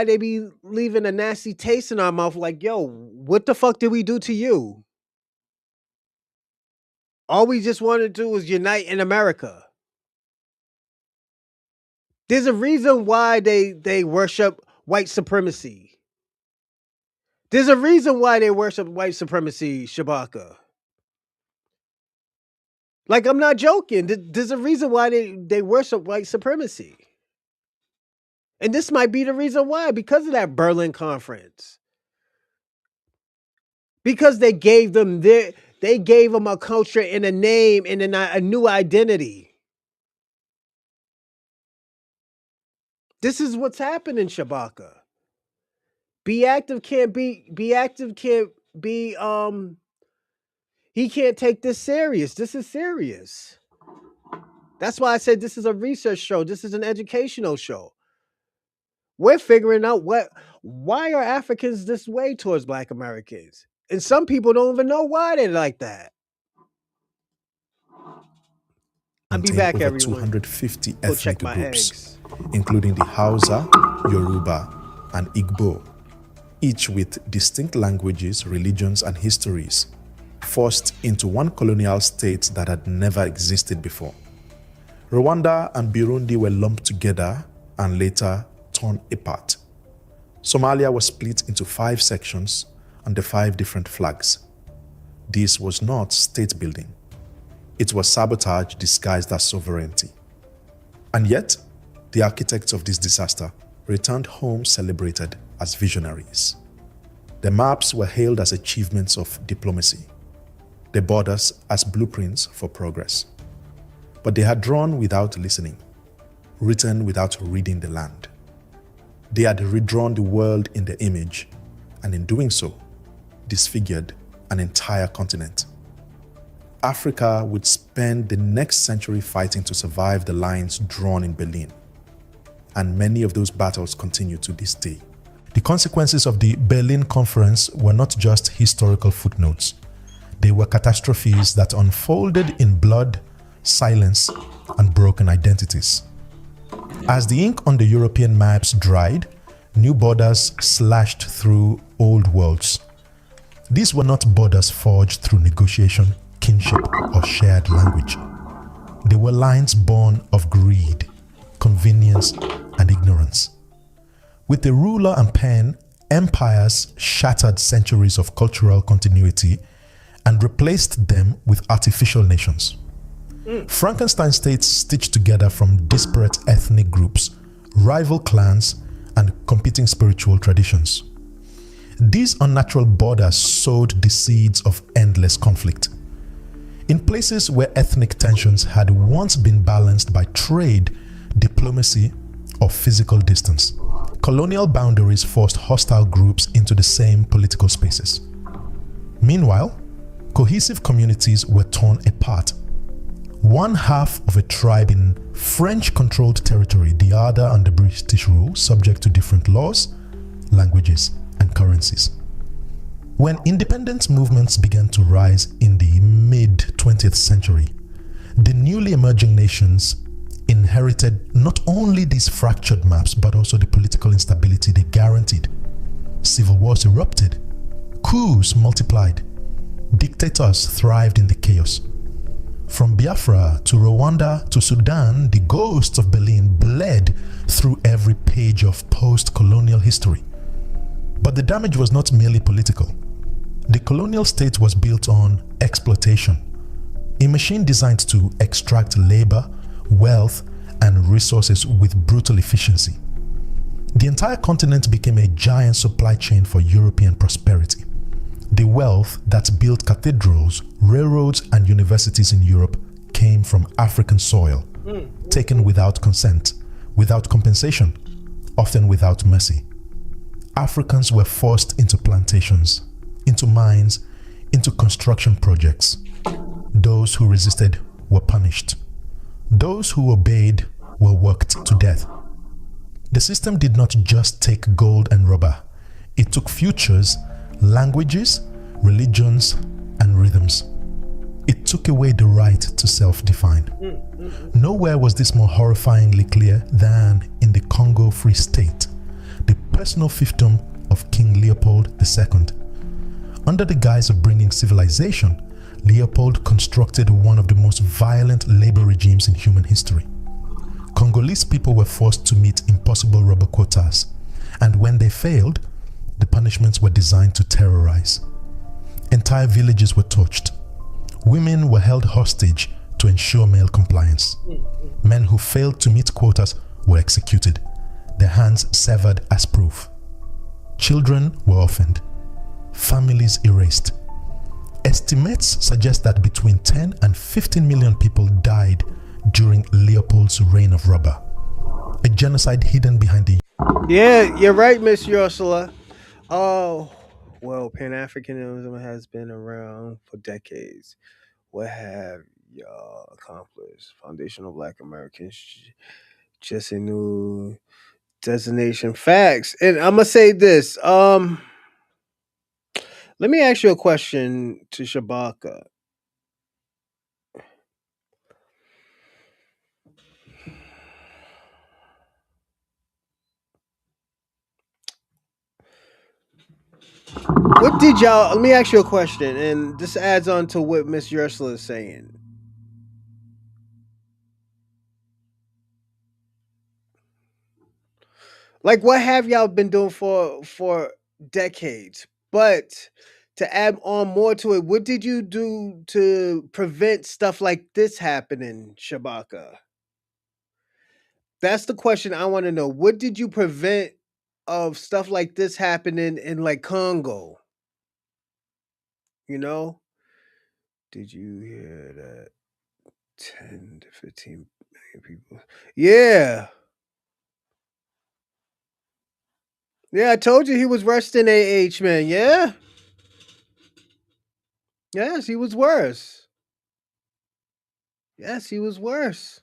they be leaving a nasty taste in our mouth like, yo, what the fuck did we do to you? All we just want to do is unite in America. There's a reason why they worship white supremacy. There's a reason why they worship white supremacy, Shabaka. Like, I'm not joking. There's a reason why they worship white supremacy. And this might be the reason why, because of that Berlin Conference. Because they gave them a culture and a name and a new identity. This is what's happening, Shabaka. He can't take this serious. This is serious. That's why I said this is a research show. This is an educational show. We're figuring out why are Africans this way towards Black Americans? And some people don't even know why they're like that. I'll be back, over everyone. 250 Go check ethnic my groups, eggs. including the Hausa, Yoruba, and Igbo, each with distinct languages, religions, and histories, forced into one colonial state that had never existed before. Rwanda and Burundi were lumped together and later torn apart. Somalia was split into 5 sections under 5 different flags. This was not state building. It was sabotage disguised as sovereignty. And yet, the architects of this disaster returned home celebrated as visionaries. The maps were hailed as achievements of diplomacy, the borders as blueprints for progress. But they had drawn without listening, written without reading the land. They had redrawn the world in their image, and in doing so, disfigured an entire continent. Africa would spend the next century fighting to survive the lines drawn in Berlin. And many of those battles continue to this day. The consequences of the Berlin Conference were not just historical footnotes. They were catastrophes that unfolded in blood, silence, and broken identities. As the ink on the European maps dried, new borders slashed through old worlds. These were not borders forged through negotiation, kinship, or shared language. They were lines born of greed, convenience, and ignorance. With the ruler and pen, empires shattered centuries of cultural continuity and replaced them with artificial nations. Frankenstein states stitched together from disparate ethnic groups, rival clans, and competing spiritual traditions. These unnatural borders sowed the seeds of endless conflict. In places where ethnic tensions had once been balanced by trade, diplomacy, or physical distance, colonial boundaries forced hostile groups into the same political spaces. Meanwhile, cohesive communities were torn apart. One half of a tribe in French-controlled territory, the other under British rule, subject to different laws, languages, and currencies. When independence movements began to rise in the mid-20th century, The newly emerging nations inherited not only these fractured maps but also the political instability they guaranteed. Civil wars erupted, coups multiplied, dictators thrived in the chaos. From Biafra to Rwanda to Sudan, the ghosts of Berlin bled through every page of post-colonial history. But the damage was not merely political. The colonial state was built on exploitation, a machine designed to extract labor, wealth, and resources with brutal efficiency. The entire continent became a giant supply chain for European prosperity. The wealth that built cathedrals, railroads, and universities in Europe came from African soil, taken without consent, without compensation, often without mercy. Africans were forced into plantations, into mines, into construction projects. Those who resisted were punished. Those who obeyed were worked to death. The system did not just take gold and rubber. It took futures, languages, religions, and rhythms. It took away the right to self-define. Nowhere was this more horrifyingly clear than in the Congo Free State, the personal fiefdom of King Leopold II. Under the guise of bringing civilization, Leopold constructed one of the most violent labor regimes in human history. Congolese people were forced to meet impossible rubber quotas, and when they failed, the punishments were designed to terrorize. Entire villages were torched. Women were held hostage to ensure male compliance. Men who failed to meet quotas were executed, their hands severed as proof. Children were orphaned, families erased. Estimates suggest that between 10 and 15 million people died during Leopold's reign of rubber, a genocide hidden behind the... Yeah, you're right, Miss Ursula. Oh, well, Pan-Africanism has been around for decades. What have y'all accomplished? Foundational Black Americans, just a new designation. Facts. And I'm gonna say this. Let me ask you a question to Shabaka. What did y'all? Let me ask you a question, and this adds on to what Miss Ursula is saying. Like, what have y'all been doing for decades? But to add on more to it, what did you do to prevent stuff like this happening, Shabaka? That's the question I want to know. What did you prevent of stuff like this happening in like Congo? You know? Did you hear that? 10 to 15 million people. Yeah. Yeah, I told you he was worse than AH, man. Yeah. Yes, he was worse. Yes, he was worse.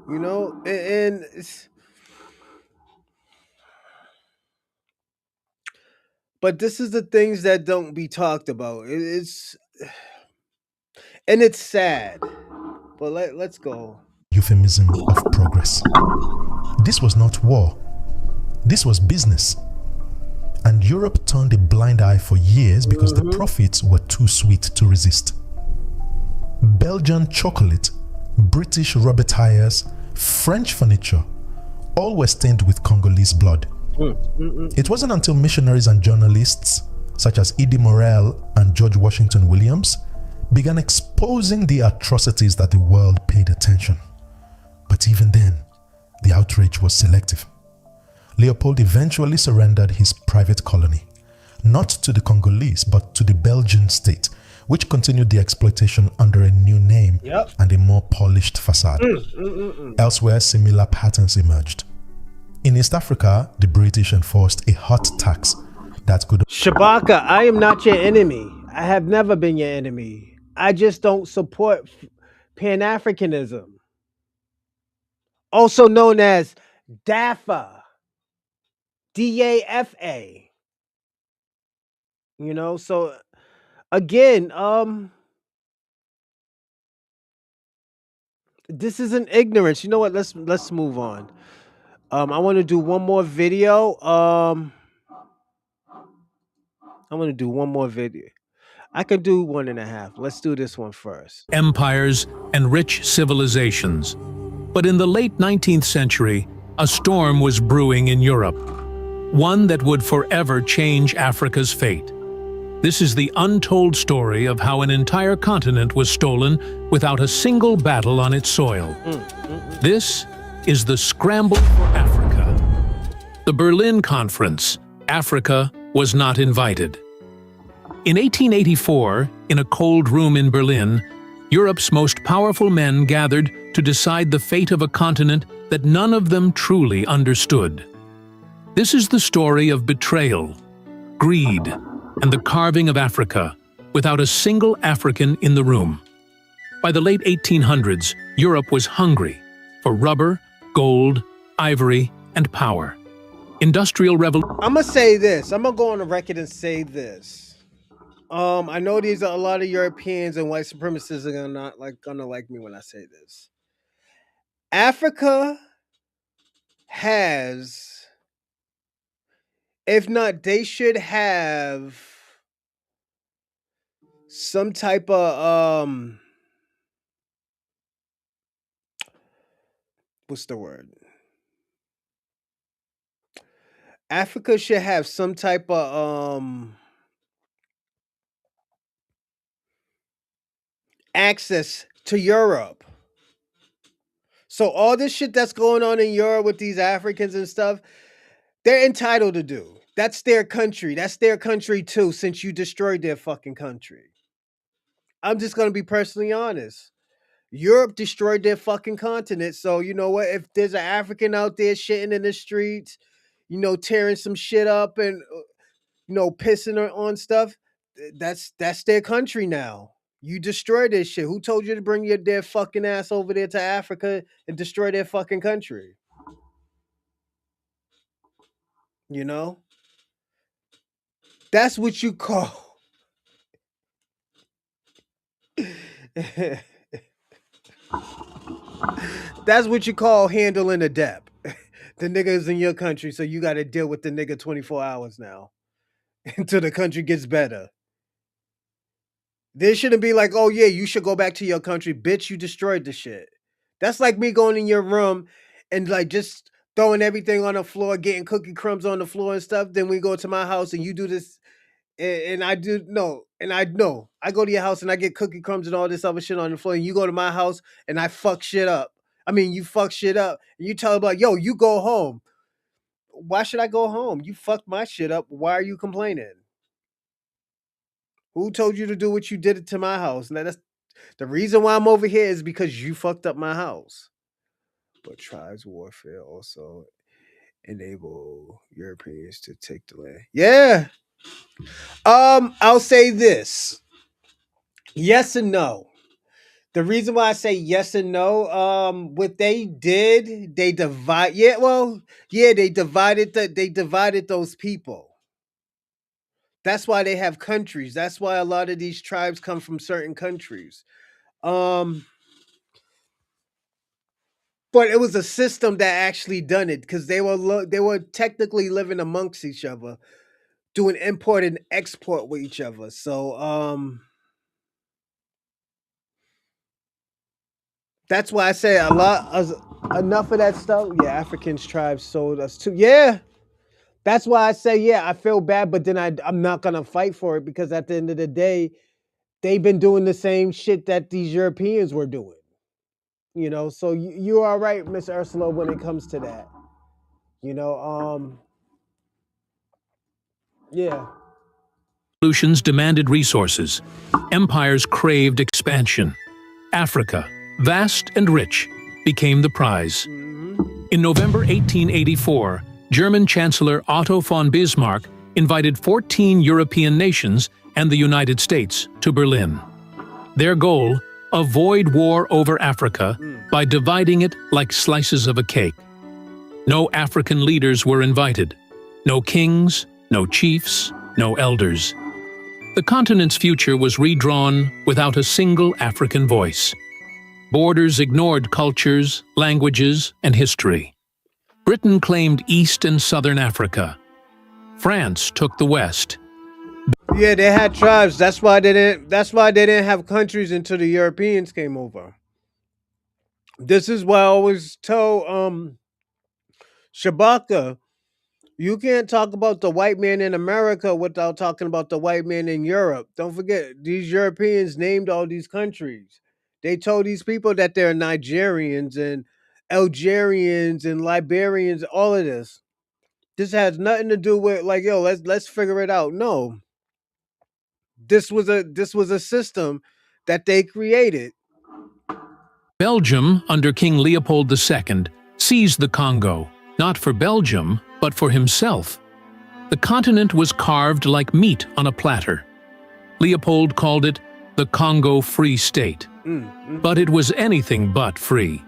You know, and but this is the things that don't be talked about. It's and it's sad. But let's go. euphemism of progress. This was not war. This was business. And Europe turned a blind eye for years because the profits were too sweet to resist. Belgian chocolate, British rubber tires, French furniture, all were stained with Congolese blood. It wasn't until missionaries and journalists such as Edie Morel and George Washington Williams began exposing the atrocities that the world paid attention. But even then, the outrage was selective. Leopold eventually surrendered his private colony, not to the Congolese, but to the Belgian state, which continued the exploitation under a new name and a more polished facade. Elsewhere, similar patterns emerged. In East Africa, the British enforced a hot tax that could... Shabaka, I am not your enemy. I have never been your enemy. I just don't support Pan-Africanism, also known as DAFA. DAFA. You know, so again, this isn't ignorance. You know what? Let's move on. I want to do one more video. I want to do one more video. I could do 1.5. Let's do this one first. Empires and rich civilizations. But in the late 19th century, a storm was brewing in Europe, one that would forever change Africa's fate. This is the untold story of how an entire continent was stolen without a single battle on its soil. This is the scramble for Africa. The Berlin Conference, Africa was not invited. In 1884, in a cold room in Berlin, Europe's most powerful men gathered to decide the fate of a continent that none of them truly understood. This is the story of betrayal, greed, and the carving of Africa, without a single African in the room. By the late 1800s, Europe was hungry for rubber, gold, ivory, and power. Industrial revolution. I'm gonna say this. I'm gonna go on the record and say this. I know these are a lot of Europeans and white supremacists are gonna like me when I say this. Africa has, if not, they should have some type of what's the word? Africa should have some type of access to Europe. So all this shit that's going on in Europe with these Africans and stuff, they're entitled to do. That's their country. That's their country too, since you destroyed their fucking country. I'm just gonna be personally honest. Europe destroyed their fucking continent. So you know what? If there's an African out there shitting in the streets, tearing some shit up and pissing on stuff, that's their country now. You destroy this shit. Who told you to bring their fucking ass over there to Africa and destroy their fucking country? That's what you call that's what you call handling a debt. The nigga is in your country, so you got to deal with the nigga 24 hours now until the country gets better. There shouldn't be like, oh yeah, you should go back to your country. Bitch, you destroyed the shit. That's like me going in your room and like just throwing everything on the floor, getting cookie crumbs on the floor and stuff. Then we go to my house and you do this. And I do no. And I know. I go to your house and I get cookie crumbs and all this other shit on the floor. And you go to my house and I fuck shit up. I mean, you fuck shit up. And you tell them like, yo, you go home. Why should I go home? You fucked my shit up. Why are you complaining? Who told you to do what you did to my house? Now that's the reason why I'm over here is because you fucked up my house. But tribes warfare also enable Europeans to take the land. Yeah. I'll say this. Yes and no. The reason why I say yes and no, what they did, they divide. Yeah, well, yeah, they divided those people. That's why they have countries. That's why a lot of these tribes come from certain countries. But it was a system that actually done it because they were technically living amongst each other, doing import and export with each other. So that's why I say enough of that stuff. Yeah, Africans tribes sold us too. Yeah. That's why I say, yeah, I feel bad, but then I'm not going to fight for it because at the end of the day, they've been doing the same shit that these Europeans were doing. So you are right, Miss Ursula, when it comes to that. Yeah. Revolutions demanded resources. Empires craved expansion. Africa, vast and rich, became the prize. In November 1884, German Chancellor Otto von Bismarck invited 14 European nations and the United States to Berlin. Their goal, avoid war over Africa by dividing it like slices of a cake. No African leaders were invited. No kings, no chiefs, no elders. The continent's future was redrawn without a single African voice. Borders ignored cultures, languages, and history. Britain claimed East and Southern Africa. France took the West. Yeah, they had tribes. That's why they didn't. That's why they didn't have countries until the Europeans came over. This is why I always tell Shabaka, you can't talk about the white man in America without talking about the white man in Europe. Don't forget, these Europeans named all these countries. They told these people that they're Nigerians and Algerians and Liberians, all of this. This has nothing to do with like, yo, let's figure it out. No. This was a system that they created. Belgium, under King Leopold II, seized the Congo, not for Belgium, but for himself. The continent was carved like meat on a platter. Leopold called it the Congo Free State. But it was anything but free.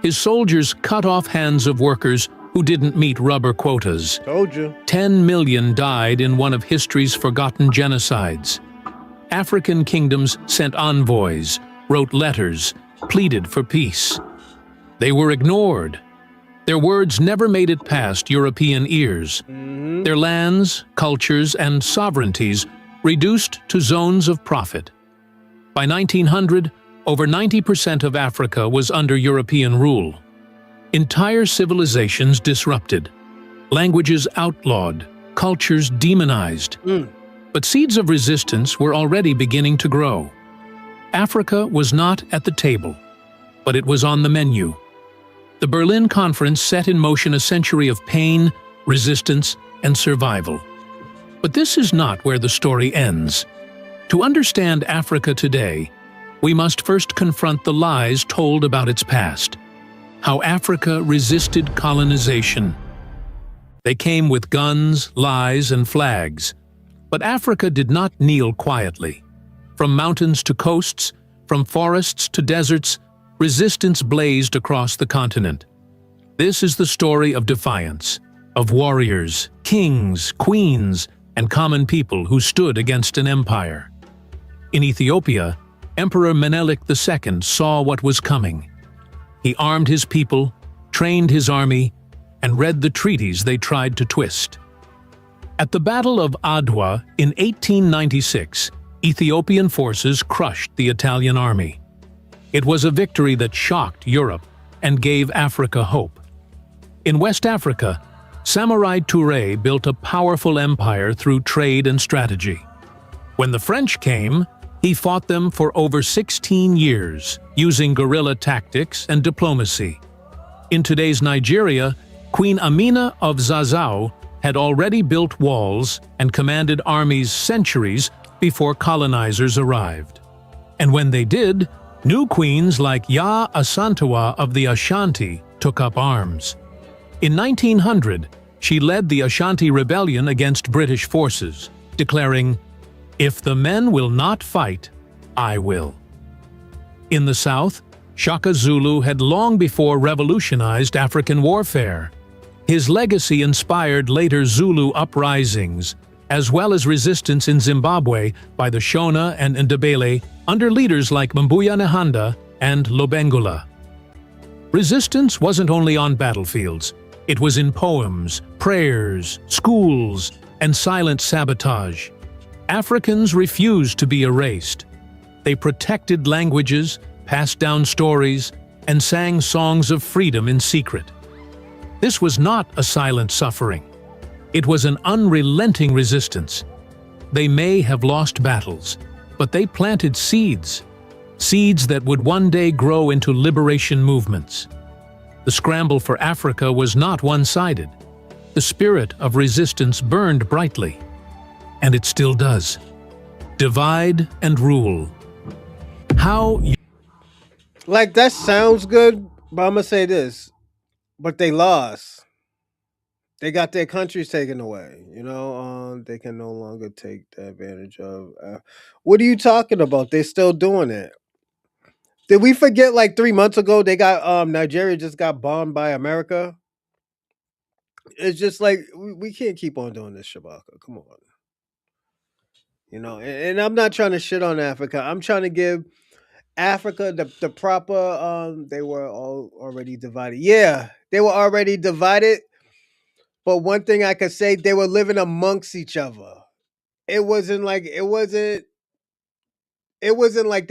His soldiers cut off hands of workers who didn't meet rubber quotas. Told you. 10 million died in one of history's forgotten genocides. African kingdoms sent envoys, wrote letters, pleaded for peace. They were ignored. Their words never made it past European ears. Their lands, cultures, and sovereignties reduced to zones of profit. By 1900, over 90% of Africa was under European rule. Entire civilizations disrupted, languages outlawed, cultures demonized. But seeds of resistance were already beginning to grow. Africa was not at the table, but it was on the menu. The Berlin Conference set in motion a century of pain, resistance, and survival. But this is not where the story ends. To understand Africa today, we must first confront the lies told about its past. How Africa resisted colonization. They came with guns, lies, and flags. But Africa did not kneel quietly. From mountains to coasts, from forests to deserts, resistance blazed across the continent. This is the story of defiance, of warriors, kings, queens, and common people who stood against an empire. In Ethiopia, Emperor Menelik II saw what was coming. He armed his people, trained his army, and read the treaties they tried to twist. At the Battle of Adwa in 1896, Ethiopian forces crushed the Italian army. It was a victory that shocked Europe and gave Africa hope. In West Africa, Samurai Touré built a powerful empire through trade and strategy. When the French came, he fought them for over 16 years, using guerrilla tactics and diplomacy. In today's Nigeria, Queen Amina of Zazzau had already built walls and commanded armies centuries before colonizers arrived. And when they did, new queens like Ya Asantewa of the Ashanti took up arms. In 1900, she led the Ashanti Rebellion against British forces, declaring, "If the men will not fight, I will." In the South, Shaka Zulu had long before revolutionized African warfare. His legacy inspired later Zulu uprisings, as well as resistance in Zimbabwe by the Shona and Ndebele under leaders like Mbuya Nehanda and Lobengula. Resistance wasn't only on battlefields. It was in poems, prayers, schools, and silent sabotage. Africans refused to be erased. They protected languages, passed down stories, and sang songs of freedom in secret. This was not a silent suffering. It was an unrelenting resistance. They may have lost battles, but they planted seeds. Seeds that would one day grow into liberation movements. The scramble for Africa was not one-sided. The spirit of resistance burned brightly. And it still does. Divide and rule. How you Like that sounds good, but I'm gonna say this. But they lost. They got their countries taken away. They can no longer take the advantage of. What are you talking about? They're still doing it. Did we forget like 3 months ago they got Nigeria just got bombed by America? It's just like we can't keep on doing this, Shabaka. Come on. And I'm not trying to shit on Africa. I'm trying to give Africa, the proper, they were all already divided. Yeah, they were already divided. But one thing I could say, they were living amongst each other. It wasn't like they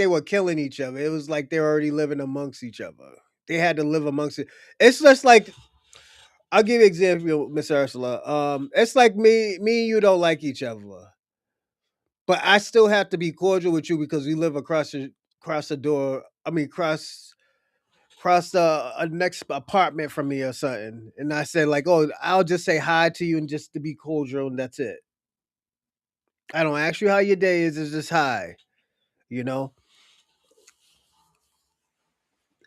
were killing each other. It was like they were already living amongst each other. They had to live amongst it. It's just like, I'll give you an example, Miss Ursula. It's like me and you don't like each other, but I still have to be cordial with you because we live across the door. I mean, across the next apartment from me or something. And I said like, oh, I'll just say hi to you and just to be cordial, and that's it. I don't ask you how your day is. It's just hi. You know,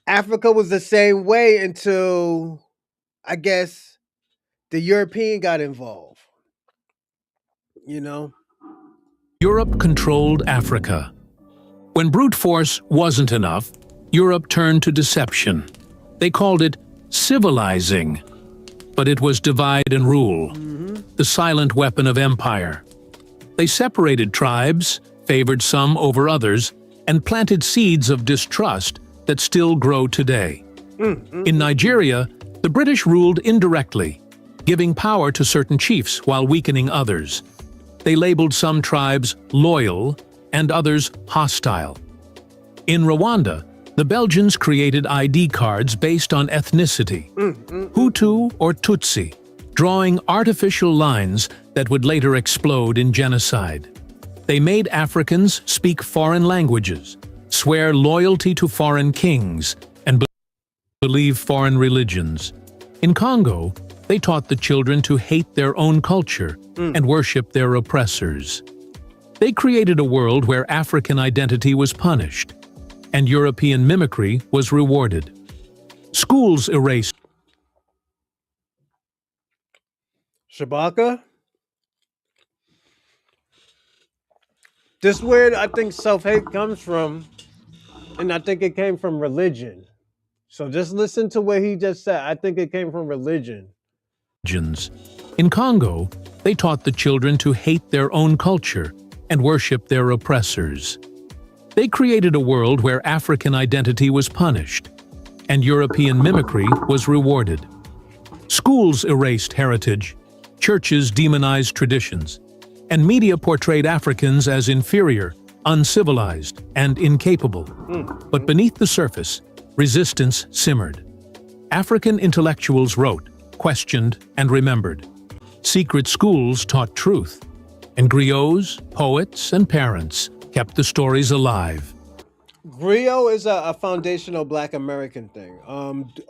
Africa was the same way until, I guess, the European got involved. You know, Europe controlled Africa. When brute force wasn't enough, Europe turned to deception. They called it civilizing, but it was divide and rule, the silent weapon of empire. They separated tribes, favored some over others, and planted seeds of distrust that still grow today. In Nigeria, the British ruled indirectly, giving power to certain chiefs while weakening others. They labeled some tribes loyal and others hostile. In Rwanda, the Belgians created ID cards based on ethnicity, Hutu or Tutsi, drawing artificial lines that would later explode in genocide. They made Africans speak foreign languages, swear loyalty to foreign kings, and believe foreign religions. In Congo, they taught the children to hate their own culture and worship their oppressors. They created a world where African identity was punished, and European mimicry was rewarded. Schools erased Shabaka. This where I think self-hate comes from, and I think it came from religion. So just listen to what he just said. I think it came from religion. religions. In Congo, they taught the children to hate their own culture and worship their oppressors. They created a world where African identity was punished, and European mimicry was rewarded. Schools erased heritage, churches demonized traditions, and media portrayed Africans as inferior, uncivilized, and incapable. But beneath the surface, resistance simmered. African intellectuals wrote, questioned, and remembered. Secret schools taught truth, and griots, poets, and parents kept the stories alive. Griot is a foundational Black American thing.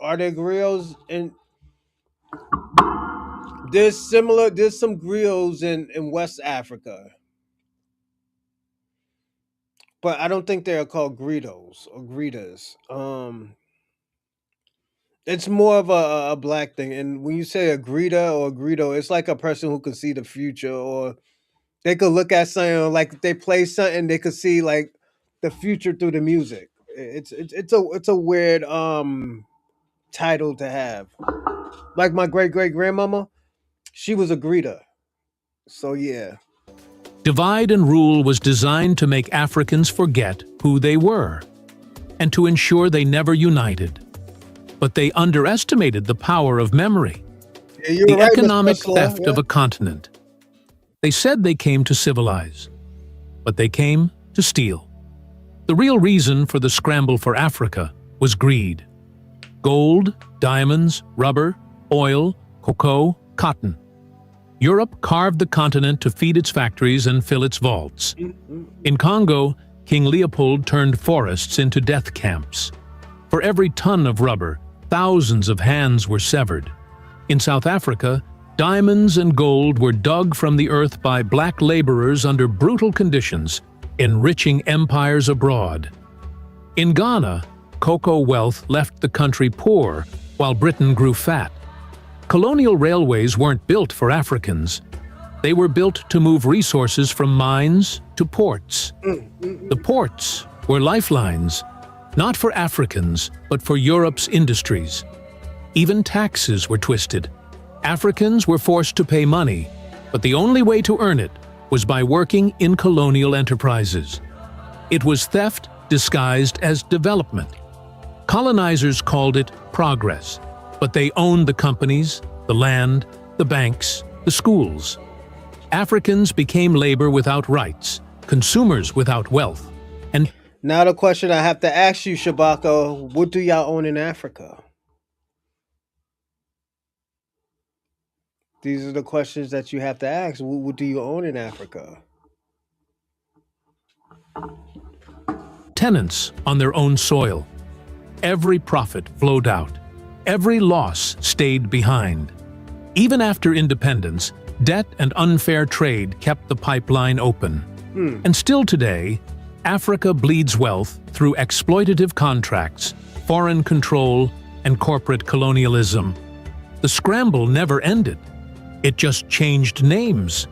Are there griots in? There's some griots in West Africa, but I don't think they are called gritos or gritas. It's more of a black thing. And when you say a grita or a grito, it's like a person who can see the future, or they could look at something like if they play something, they could see like the future through the music. It's a weird title to have. Like my great great grandmama, she was a grita. So yeah. Divide and rule was designed to make Africans forget who they were, and to ensure they never united. But they underestimated the power of memory, Yeah, you're the right, Mr. economic Ursula, theft yeah. of a continent. They said they came to civilize, but they came to steal. The real reason for the scramble for Africa was greed. Gold, diamonds, rubber, oil, cocoa, cotton. Europe carved the continent to feed its factories and fill its vaults. In Congo, King Leopold turned forests into death camps. For every ton of rubber, thousands of hands were severed. In South Africa, diamonds and gold were dug from the earth by black laborers under brutal conditions, enriching empires abroad. In Ghana, cocoa wealth left the country poor while Britain grew fat. Colonial railways weren't built for Africans. They were built to move resources from mines to ports. The ports were lifelines, not for Africans, but for Europe's industries. Even taxes were twisted. Africans were forced to pay money, but the only way to earn it was by working in colonial enterprises. It was theft disguised as development. Colonizers called it progress, but they owned the companies, the land, the banks, the schools. Africans became labor without rights, consumers without wealth, and Now the question I have to ask you, Shabaka, what do y'all own in Africa? These are the questions that you have to ask. What do you own in Africa? tenants on their own soil. Every profit flowed out. Every loss stayed behind. Even after independence, debt and unfair trade kept the pipeline open. And still today, Africa bleeds wealth through exploitative contracts, foreign control, and corporate colonialism. The scramble never ended. It just changed names.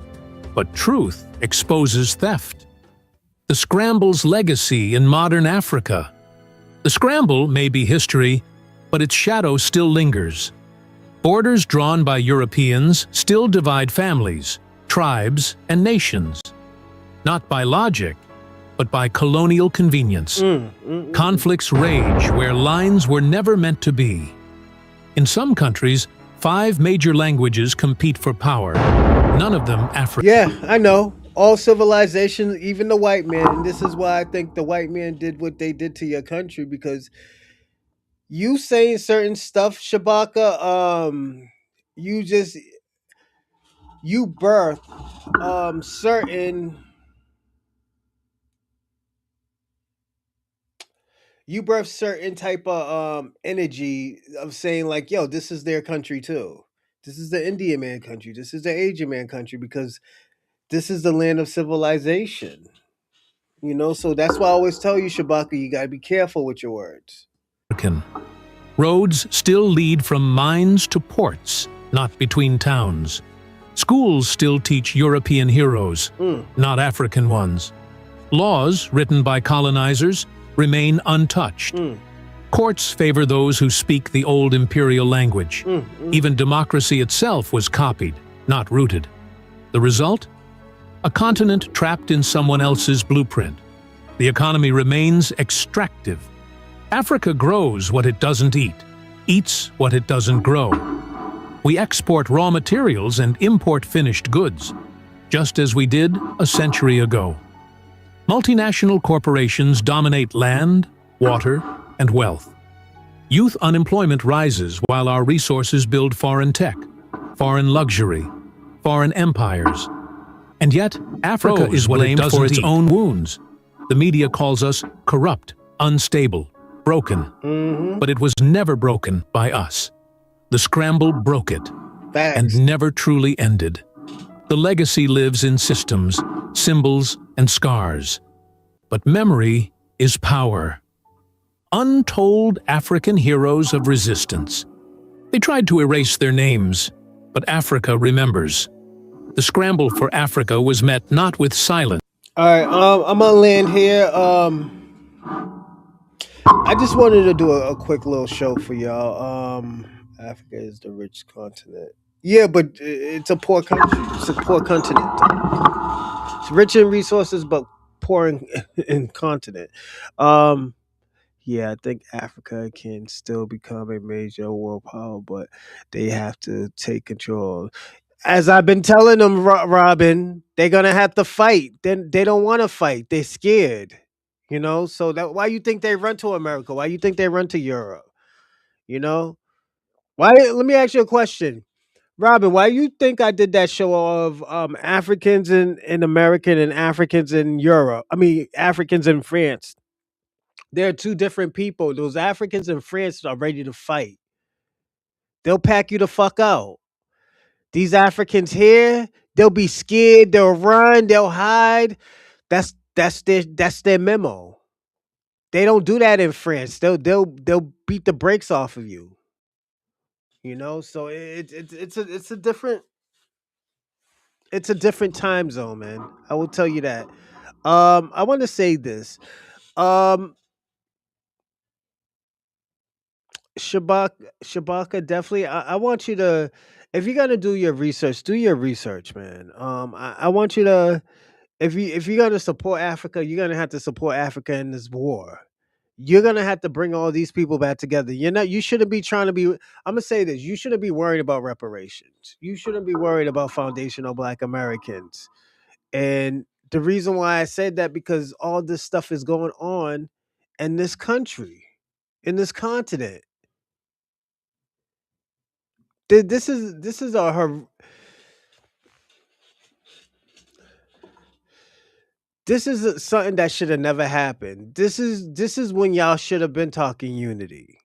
But truth exposes theft. The scramble's legacy in modern Africa. The scramble may be history, but its shadow still lingers. Borders drawn by Europeans still divide families, tribes, and nations. Not by logic, but by colonial convenience. Conflicts rage where lines were never meant to be. In some countries, 5 major languages compete for power, none of them African. Yeah, I know. All civilizations, even the white man, and this is why I think the white man did what they did to your country, because you saying certain stuff, Shabaka, you just you birth certain you birth certain type of energy of saying like, yo, this is their country too. This is the Indian man country. This is the Asian man country because this is the land of civilization. You know, so that's why I always tell you, Shabaka, you gotta be careful with your words. Roads still lead from mines to ports, not between towns. Schools still teach European heroes, not African ones. Laws written by colonizers remain untouched. Courts favor those who speak the old imperial language. Even democracy itself was copied, not rooted. The result? A continent trapped in someone else's blueprint. The economy remains extractive. Africa grows what it doesn't eat, eats what it doesn't grow. We export raw materials and import finished goods, just as we did a century ago. Multinational corporations dominate land, water, and wealth. Youth unemployment rises while our resources build foreign tech, foreign luxury, foreign empires. And yet, Africa is blamed for its own wounds. The media calls us corrupt, unstable, broken. But it was never broken by us. The scramble broke it, and never truly ended. The legacy lives in systems, symbols, and scars. But memory is power. Untold African heroes of resistance. They tried to erase their names, but Africa remembers. The scramble for Africa was met not with silence. All right, I'm gonna land here. I just wanted to do a quick little show for y'all. Africa is the rich continent. Yeah, but it's a poor country. It's a poor continent. It's rich in resources, but poor in continent. Yeah, I think Africa can still become a major world power, but they have to take control. As I've been telling them, Robin, they're gonna have to fight. Then they don't want to fight. They're scared. You know, so that why you think they run to America? Why you think they run to Europe? You know, why? Let me ask you a question, Robin. Why you think I did that show of Africans in American and Africans in Europe? I mean, Africans in France. They're two different people. Those Africans in France are ready to fight. They'll pack you the fuck out. These Africans here, they'll be scared, they'll run, they'll hide. That's their memo. They don't do that in France. They'll beat the brakes off of you. You know, so it's a different time zone, man. I will tell you that. I want to say this. Um Shabaka, definitely. I want you to, if you're gonna do your research, man. I want you to. If you're gonna support Africa, you're gonna have to support Africa in this war. You're gonna have to bring all these people back together. You shouldn't be trying to be. I'm gonna say this. You shouldn't be worried about reparations. You shouldn't be worried about foundational Black Americans. And the reason why I said that, because all this stuff is going on in this country, in this continent. This is something that should have never happened. This is when y'all should have been talking unity.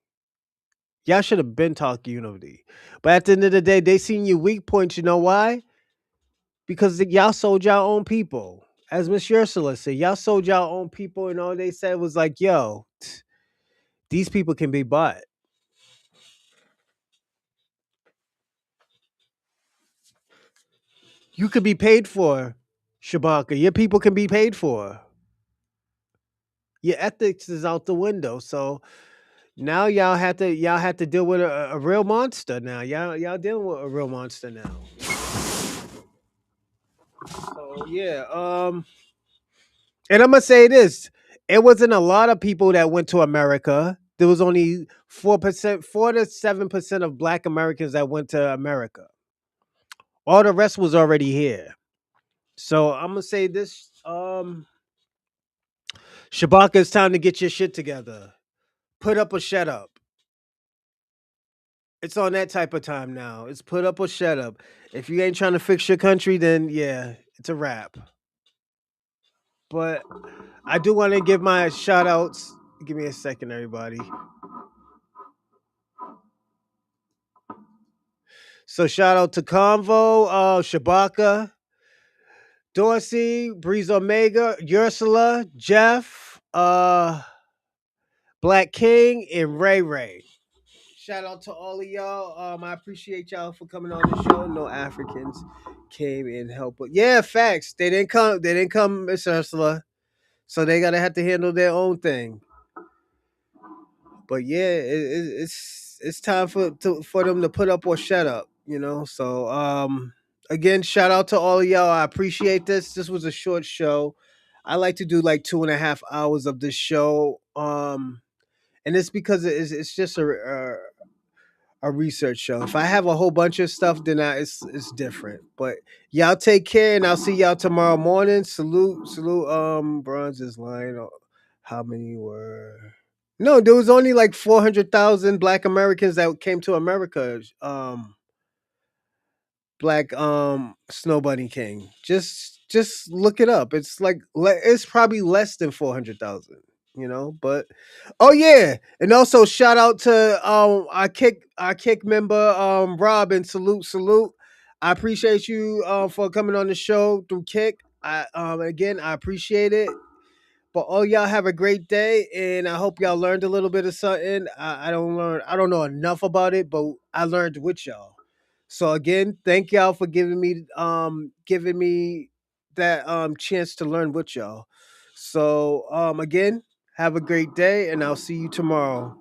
Y'all should have been talking unity. But at the end of the day, they seen you weak points. You know why? Because y'all sold y'all own people. As Miss Ursula said, y'all sold y'all own people, and all they said was like, yo, these people can be bought. You could be paid for, Shabaka. Your people can be paid for. Your ethics is out the window. So now y'all have to deal with a real monster now. Y'all dealing with a real monster now. So yeah, and I'm gonna say this: it wasn't a lot of people that went to America. There was only 4%, 4 to 7% of Black Americans that went to America. All the rest was already here. So I'm gonna say this: Shabaka, it's time to get your shit together. Put up or shut up. It's on that type of time now. It's put up or shut up. If you ain't trying to fix your country, then yeah, it's a wrap. But I do want to give my shout outs. Give me a second, everybody. So shout out to Convo, Shabaka, Dorsey, Breeze Omega, Ursula, Jeff, Black King, and Ray Ray. Shout out to all of y'all. I appreciate y'all for coming on the show. No Africans came and helped. But yeah, facts. They didn't come. They didn't come, Miss Ursula. So they gotta have to handle their own thing. But yeah, it's time for them to put up or shut up. So again, shout out to all of y'all. I appreciate this. This was a short show. I like to do like 2.5 hours of this show. And it's because it's just a research show. If I have a whole bunch of stuff, then it's different. But y'all take care, and I'll see y'all tomorrow morning. Salute. Bronze is lying. How many were? No, there was only like 400,000 Black Americans that came to America. Black Snow Bunny King. Just look it up. It's like it's probably less than 400,000. But oh yeah, and also shout out to our kick member Rob, and salute. I appreciate you for coming on the show through Kick. I appreciate it. But all y'all have a great day, and I hope y'all learned a little bit of something. I don't know enough about it, but I learned with y'all. So again, thank y'all for giving me that chance to learn with y'all. So again, have a great day, and I'll see you tomorrow.